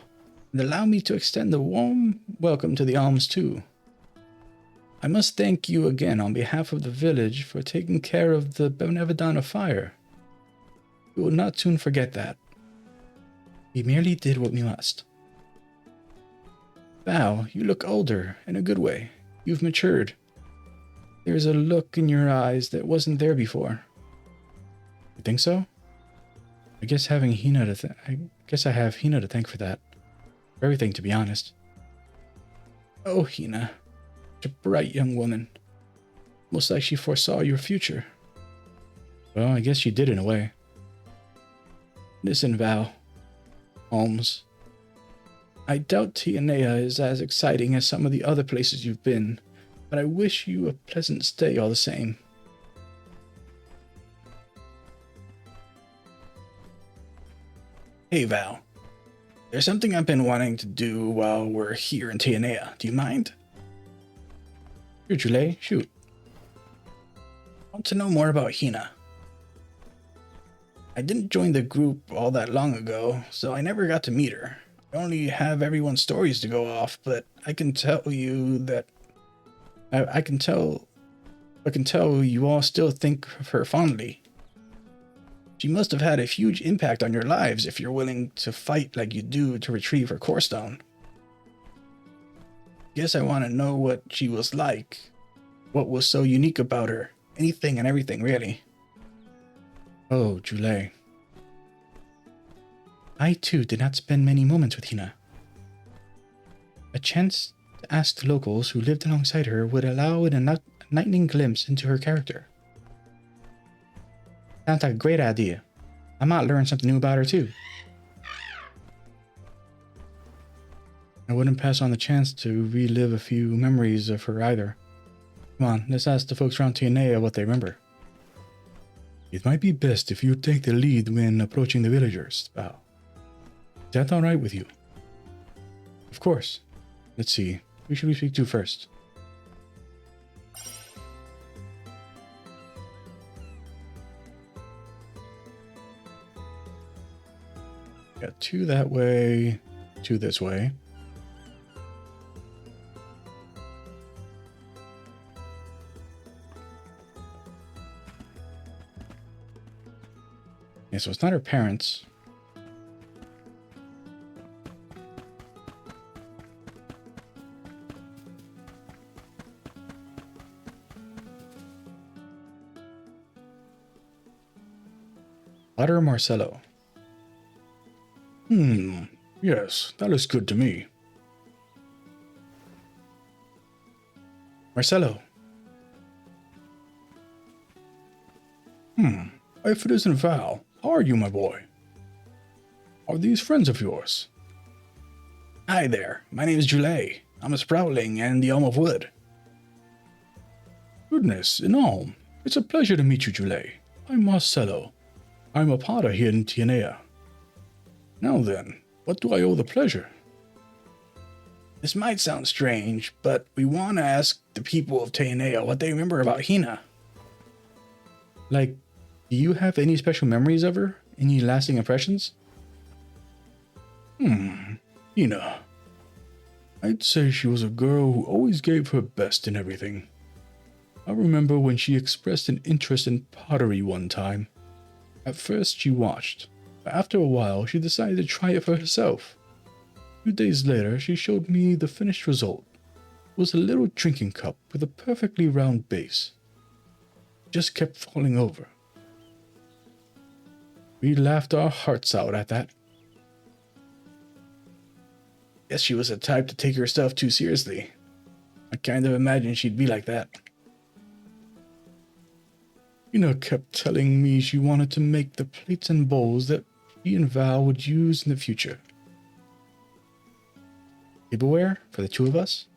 And allow me to extend a warm welcome to the Alms, too. I must thank you again on behalf of the village for taking care of the Benevedana fire. We will not soon forget that. We merely did what we must. Val, you look older, in a good way. You've matured. There's a look in your eyes that wasn't there before. You think so? I guess I have Hina to thank for that. For everything, to be honest. Oh, Hina. Such a bright young woman. Most like she foresaw your future. Well, I guess she did in a way. Listen, Val. Holmes. I doubt Teanea is as exciting as some of the other places you've been, but I wish you a pleasant stay all the same. Hey, Val. There's something I've been wanting to do while we're here in Teanea. Do you mind? Sure, Julie. Shoot. I want to know more about Hina. I didn't join the group all that long ago, so I never got to meet her. I only have everyone's stories to go off, but I can tell you that I can tell you all still think of her fondly. She must have had a huge impact on your lives if you're willing to fight like you do to retrieve her core stone. Guess I want to know what she was like. What was so unique about her? Anything and everything, really. Oh, Julie. I too did not spend many moments with Hina. A chance to ask the locals who lived alongside her would allow an enlightening glimpse into her character. Sounds like a great idea. I might learn something new about her too. I wouldn't pass on the chance to relive a few memories of her either. Come on, let's ask the folks around Teanea what they remember. It might be best if you take the lead when approaching the villagers, Val. Is that alright with you? Of course. Let's see. Who should we speak to first? Got two that way, two this way. Yeah, so it's not her parents. Otter Marcello. Yes, that looks good to me. Marcello. If it isn't Val, how are you, my boy? Are these friends of yours? Hi there, my name is Julie. I'm a Sproutling and the Elm of Wood. Goodness, in Alm. It's a pleasure to meet you, Julie. I'm Marcello. I'm a potter here in Teanea. Now then, what do I owe the pleasure? This might sound strange, but we want to ask the people of Teanea what they remember about Hina. Like, do you have any special memories of her? Any lasting impressions? Hina. I'd say she was a girl who always gave her best in everything. I remember when she expressed an interest in pottery one time. At first she watched, but after a while she decided to try it for herself. A few days later she showed me the finished result. It was a little drinking cup with a perfectly round base. It just kept falling over. We laughed our hearts out at that. Guess she was the type to take her stuff too seriously. I kind of imagined she'd be like that. Hina kept telling me she wanted to make the plates and bowls that she and Val would use in the future. Tableware for the two of us?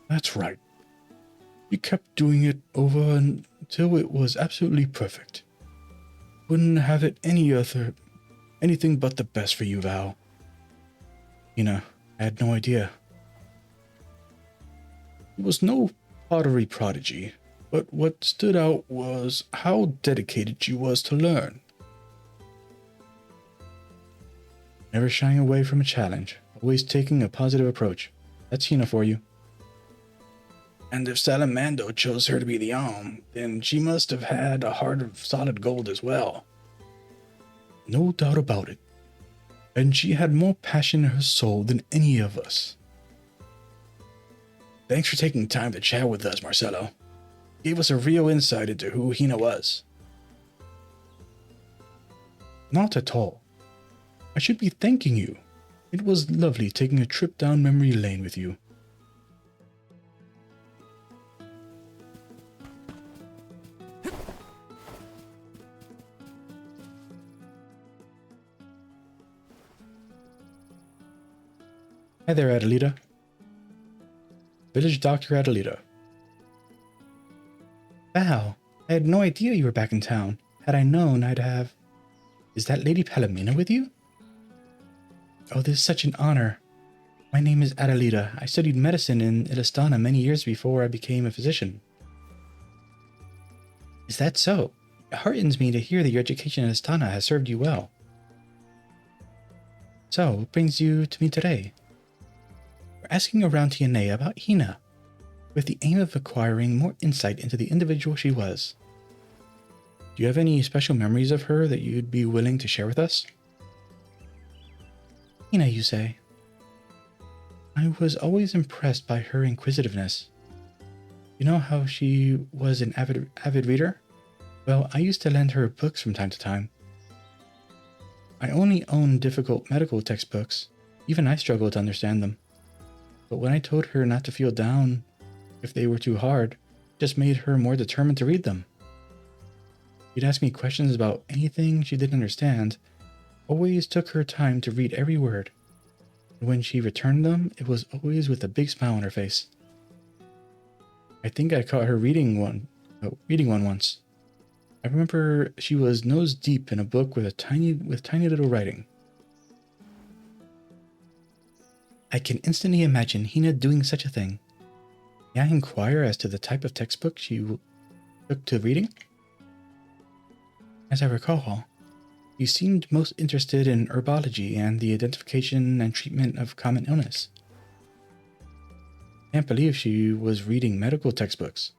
That's right. She kept doing it over until it was absolutely perfect. Wouldn't have it anything but the best for you, Val. Hina, I had no idea. She was no pottery prodigy, but what stood out was how dedicated she was to learn. Never shying away from a challenge, always taking a positive approach. That's Hina for you. And if Salamando chose her to be the Alm, then she must have had a heart of solid gold as well. No doubt about it. And she had more passion in her soul than any of us. Thanks for taking time to chat with us, Marcelo. Gave us a real insight into who Hina was. Not at all. I should be thanking you. It was lovely taking a trip down memory lane with you. Hi there, Adelita. Village Doctor Adelita. Val, I had no idea you were back in town. Had I known, I'd have... Is that Lady Palomina with you? Oh, this is such an honor. My name is Adelita. I studied medicine in Ilistana many years before I became a physician. Is that so? It heartens me to hear that your education in Ilistana has served you well. So, what brings you to me today? We're asking around Tianea about Hina, with the aim of acquiring more insight into the individual she was. Do you have any special memories of her that you'd be willing to share with us? Hina, you say? I was always impressed by her inquisitiveness. You know how she was an avid reader? Well, I used to lend her books from time to time. I only own difficult medical textbooks. Even I struggle to understand them. But when I told her not to feel down if they were too hard, it just made her more determined to read them. She'd ask me questions about anything she didn't understand, always took her time to read every word. And when she returned them, it was always with a big smile on her face. I think I caught her reading one once. I remember she was nose deep in a book with tiny little writing. I can instantly imagine Hina doing such a thing. May I inquire as to the type of textbook she took to reading? As I recall, she seemed most interested in herbology and the identification and treatment of common illness. Can't believe she was reading medical textbooks.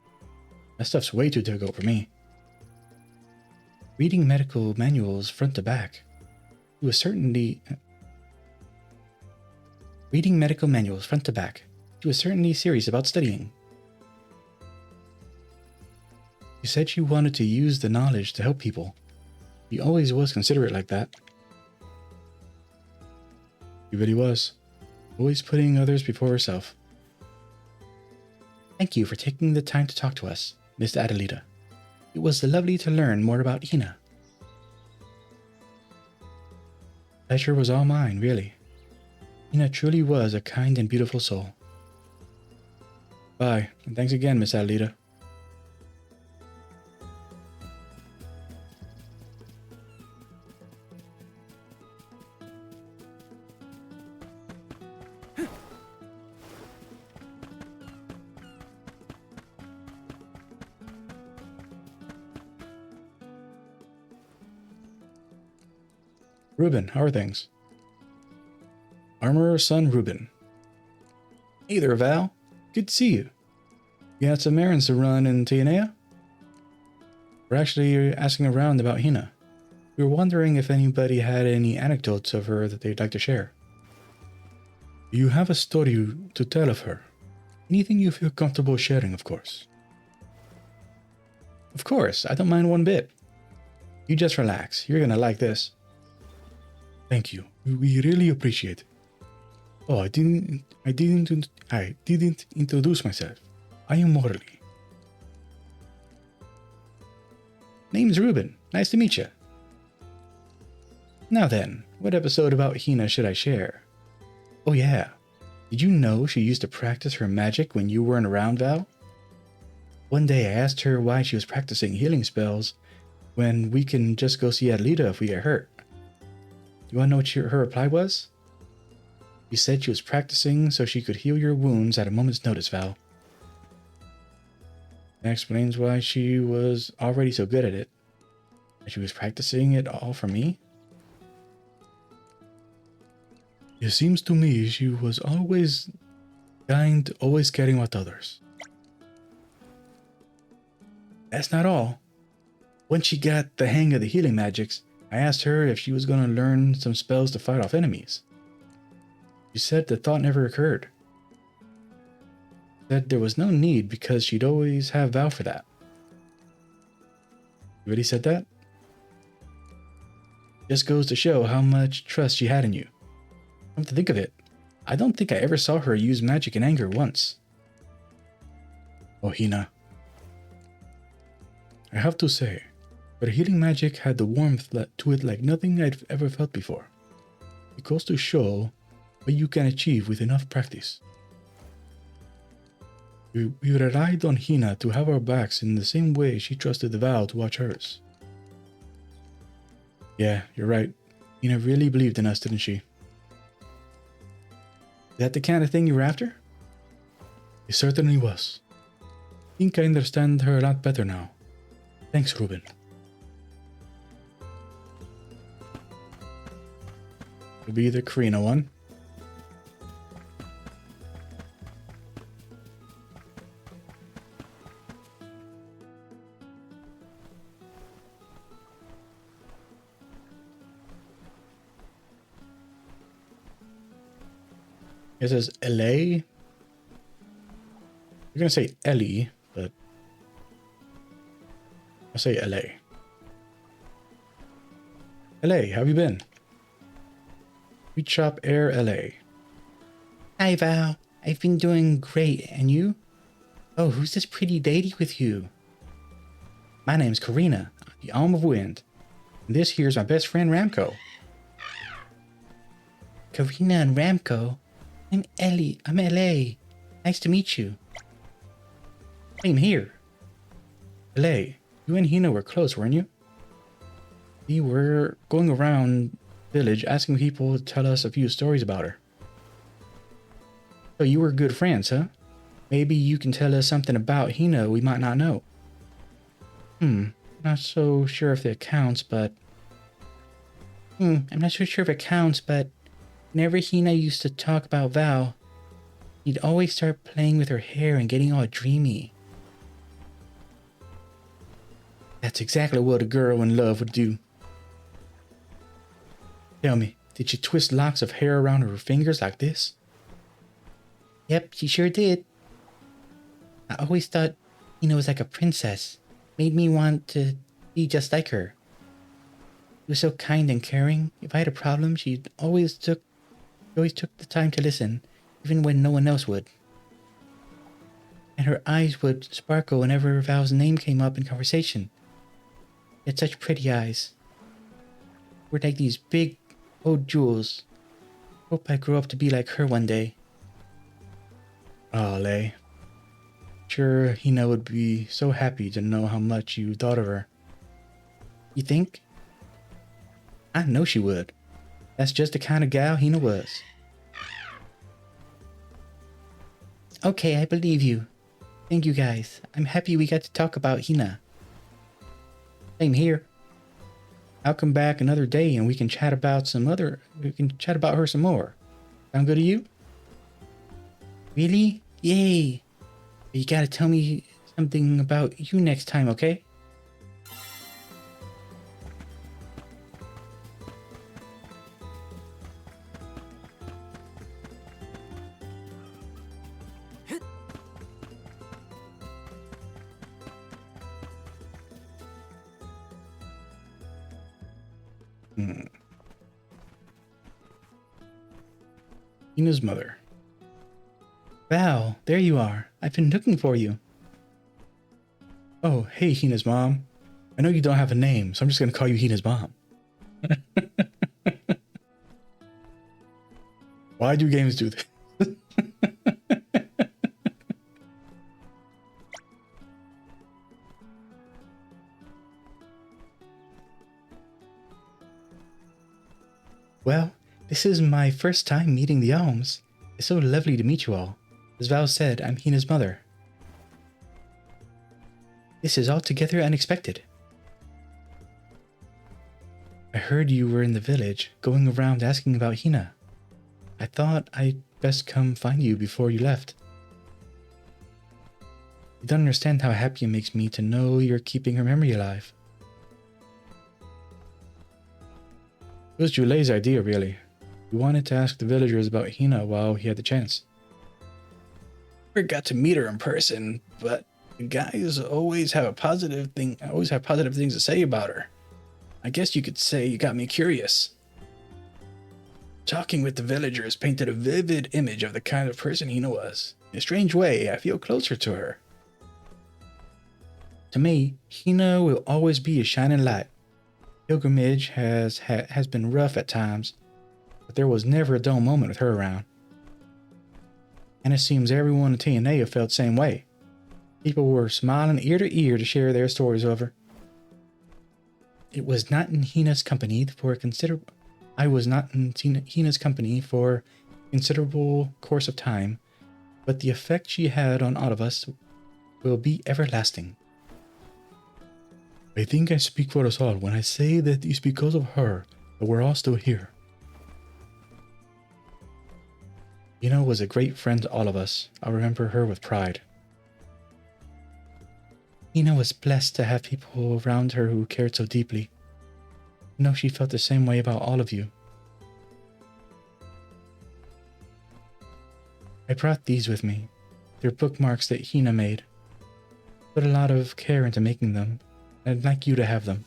That stuff's way too difficult for me. Reading medical manuals front to back. She was certainly serious about studying. She said she wanted to use the knowledge to help people. She always was considerate like that. She really was. Always putting others before herself. Thank you for taking the time to talk to us, Miss Adelita. It was lovely to learn more about Hina. Pleasure was all mine, really. Hina truly was a kind and beautiful soul. Bye, and thanks again, Miss Adelita. Ruben, how are things? Armorer son Ruben. Hey there, Val. Good to see you. You had some errands to run in Tianea? We're actually asking around about Hina. We were wondering if anybody had any anecdotes of her that they'd like to share. Do you have a story to tell of her? Anything you feel comfortable sharing, of course. Of course, I don't mind one bit. You just relax. You're gonna like this. Thank you. We really appreciate it. Oh, I didn't introduce myself. I am Morley. Name's Ruben. Nice to meet you. Now then, what episode about Hina should I share? Oh yeah. Did you know she used to practice her magic when you weren't around, Val? One day I asked her why she was practicing healing spells when we can just go see Adelita if we get hurt. You want to know what her reply was? She said she was practicing so she could heal your wounds at a moment's notice, Val. That explains why she was already so good at it. And she was practicing it all for me? It seems to me she was always kind, always caring about others. That's not all. Once she got the hang of the healing magics, I asked her if she was going to learn some spells to fight off enemies. She said the thought never occurred. Said there was no need because she'd always have Val for that. You really said that? Just goes to show how much trust she had in you. Come to think of it, I don't think I ever saw her use magic in anger once. Oh, Hina. I have to say, her healing magic had the warmth to it like nothing I'd ever felt before. It goes to show what you can achieve with enough practice. We relied on Hina to have our backs in the same way she trusted Val to watch hers. Yeah, you're right. Hina really believed in us, didn't she? Is that the kind of thing you were after? It certainly was. I think I understand her a lot better now. Thanks, Ruben. It'll be the Karina one. It says LA. You're gonna say Ellie, but I'll say LA. LA, how have you been? We chop air LA. Hi Val, I've been doing great, and you? Oh, who's this pretty lady with you? My name's Karina, the Alm of Wind. And this here's my best friend Ramco. Karina and Ramco? I'm Ellie. I'm LA. Nice to meet you. Same here. LA, you and Hina were close, weren't you? We were going around village asking people to tell us a few stories about her. So you were good friends, huh? Maybe you can tell us something about Hina we might not know. Not so sure if it counts, but... I'm not so sure if it counts, but... Whenever Hina used to talk about Val, he'd always start playing with her hair and getting all dreamy. That's exactly what a girl in love would do. Tell me, did she twist locks of hair around her fingers like this? Yep, she sure did. I always thought Hina was like a princess. Made me want to be just like her. She was so kind and caring. If I had a problem, she always took the time to listen, even when no one else would. And her eyes would sparkle whenever Val's name came up in conversation. She had such pretty eyes. Were like these big old jewels. Hope I grow up to be like her one day. Oh, Lay. Sure, Hina would be so happy to know how much you thought of her. You think? I know she would. That's just the kind of gal Hina was. Okay, I believe you. Thank you guys. I'm happy we got to talk about Hina. Same here. I'll come back another day and we can chat about her some more. Sound good to you? Really? Yay. You gotta tell me something about you next time, okay? Hina's mother. Val, there you are. I've been looking for you. Oh, hey, Hina's mom. I know you don't have a name, so I'm just gonna call you Hina's mom. Why do games do this? Well, this is my first time meeting the Alms. It's so lovely to meet you all. As Val said, I'm Hina's mother. This is altogether unexpected. I heard you were in the village, going around asking about Hina. I thought I'd best come find you before you left. You don't understand how happy it makes me to know you're keeping her memory alive. It was Jule's idea, really. He wanted to ask the villagers about Hina while he had the chance. Never got to meet her in person, but the guys always have positive things to say about her. I guess you could say you got me curious. Talking with the villagers painted a vivid image of the kind of person Hina was. In a strange way, I feel closer to her. To me, Hina will always be a shining light. Pilgrimage has been rough at times, but there was never a dull moment with her around. And it seems everyone in TNA felt the same way. People were smiling ear to ear to share their stories of her. I was not in Hina's company for a considerable course of time, but the effect she had on all of us will be everlasting. I think I speak for us all when I say that it's because of her that we're all still here. Hina was a great friend to all of us. I remember her with pride. Hina was blessed to have people around her who cared so deeply. I know she felt the same way about all of you. I brought these with me. They're bookmarks that Hina made. Put a lot of care into making them, and I'd like you to have them.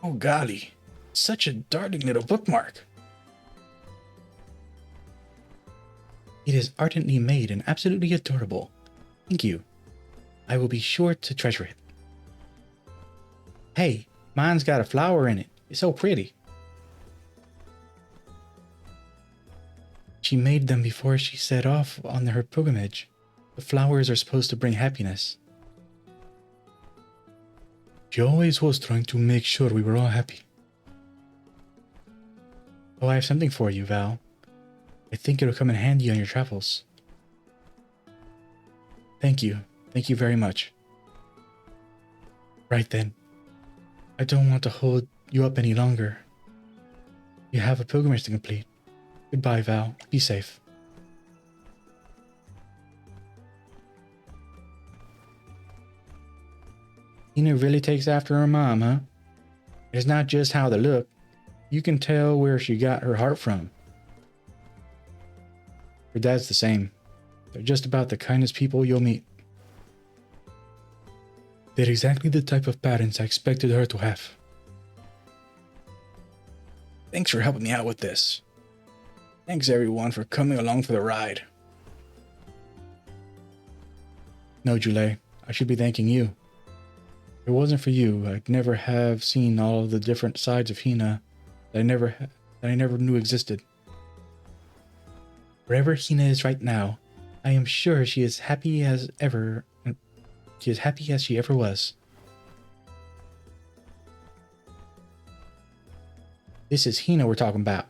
Oh golly, such a darling little bookmark. It is ardently made and absolutely adorable. Thank you. I will be sure to treasure it. Hey, mine's got a flower in it. It's so pretty. She made them before she set off on her pilgrimage. The flowers are supposed to bring happiness. She always was trying to make sure we were all happy. Oh, I have something for you, Val. I think it'll come in handy on your travels. Thank you. Thank you very much. Right then. I don't want to hold you up any longer. You have a pilgrimage to complete. Goodbye, Val. Be safe. Hina really takes after her mom, huh? It's not just how they look. You can tell where she got her heart from. Her dad's the same. They're just about the kindest people you'll meet. They're exactly the type of parents I expected her to have. Thanks for helping me out with this. Thanks everyone for coming along for the ride. No, Jule, I should be thanking you. If it wasn't for you, I'd never have seen all of the different sides of Hina that I never knew existed. Wherever Hina is right now, I am sure she is happy as ever. She is happy as she ever was. This is Hina we're talking about.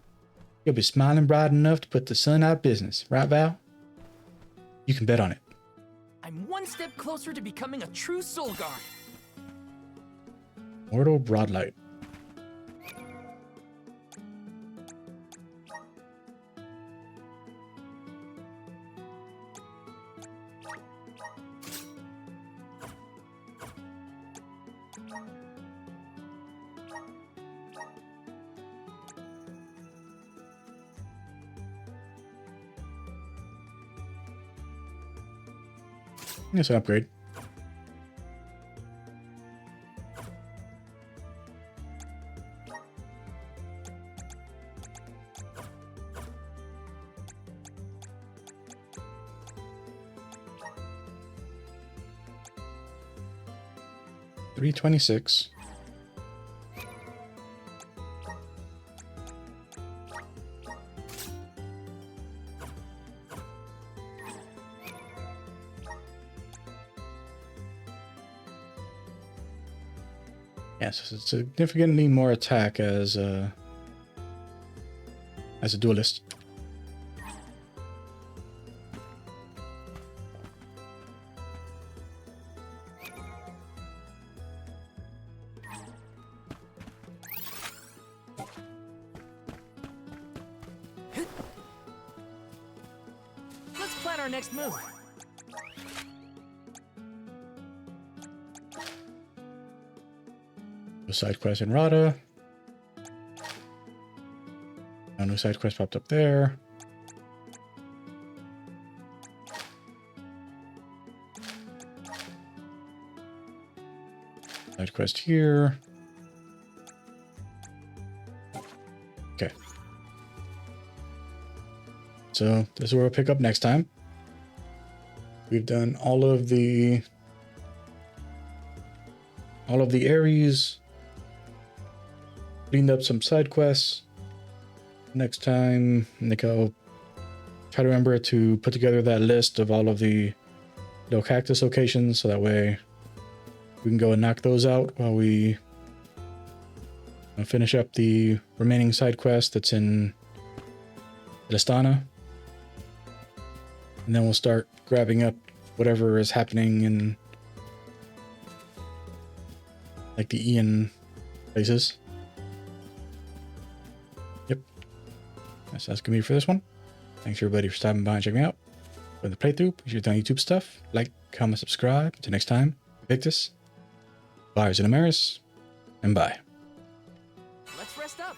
You'll be smiling bright enough to put the sun out of business, right, Val? You can bet on it. I'm one step closer to becoming a true Soul Guard. Mortal Broadlight. It's an upgrade. $326. Yes, it's significantly more attack as a duelist. plan our next move. No side quest in Rada. No new side quest popped up there. Side quest here. Okay. So this is where we'll pick up next time. We've done all of the Ares, cleaned up some side quests. Next time, I think I'll try to remember to put together that list of all of the little cactus locations, so that way we can go and knock those out while we finish up the remaining side quest that's in Listana. And then we'll start grabbing up whatever is happening in like the Ian places. Yep. That's gonna be it for this one. Thanks everybody for stopping by and checking me out. For the playthrough, if you're doing YouTube stuff, like, comment, subscribe. Until next time, Victus, Buyers and Amaris, and bye. Let's rest up.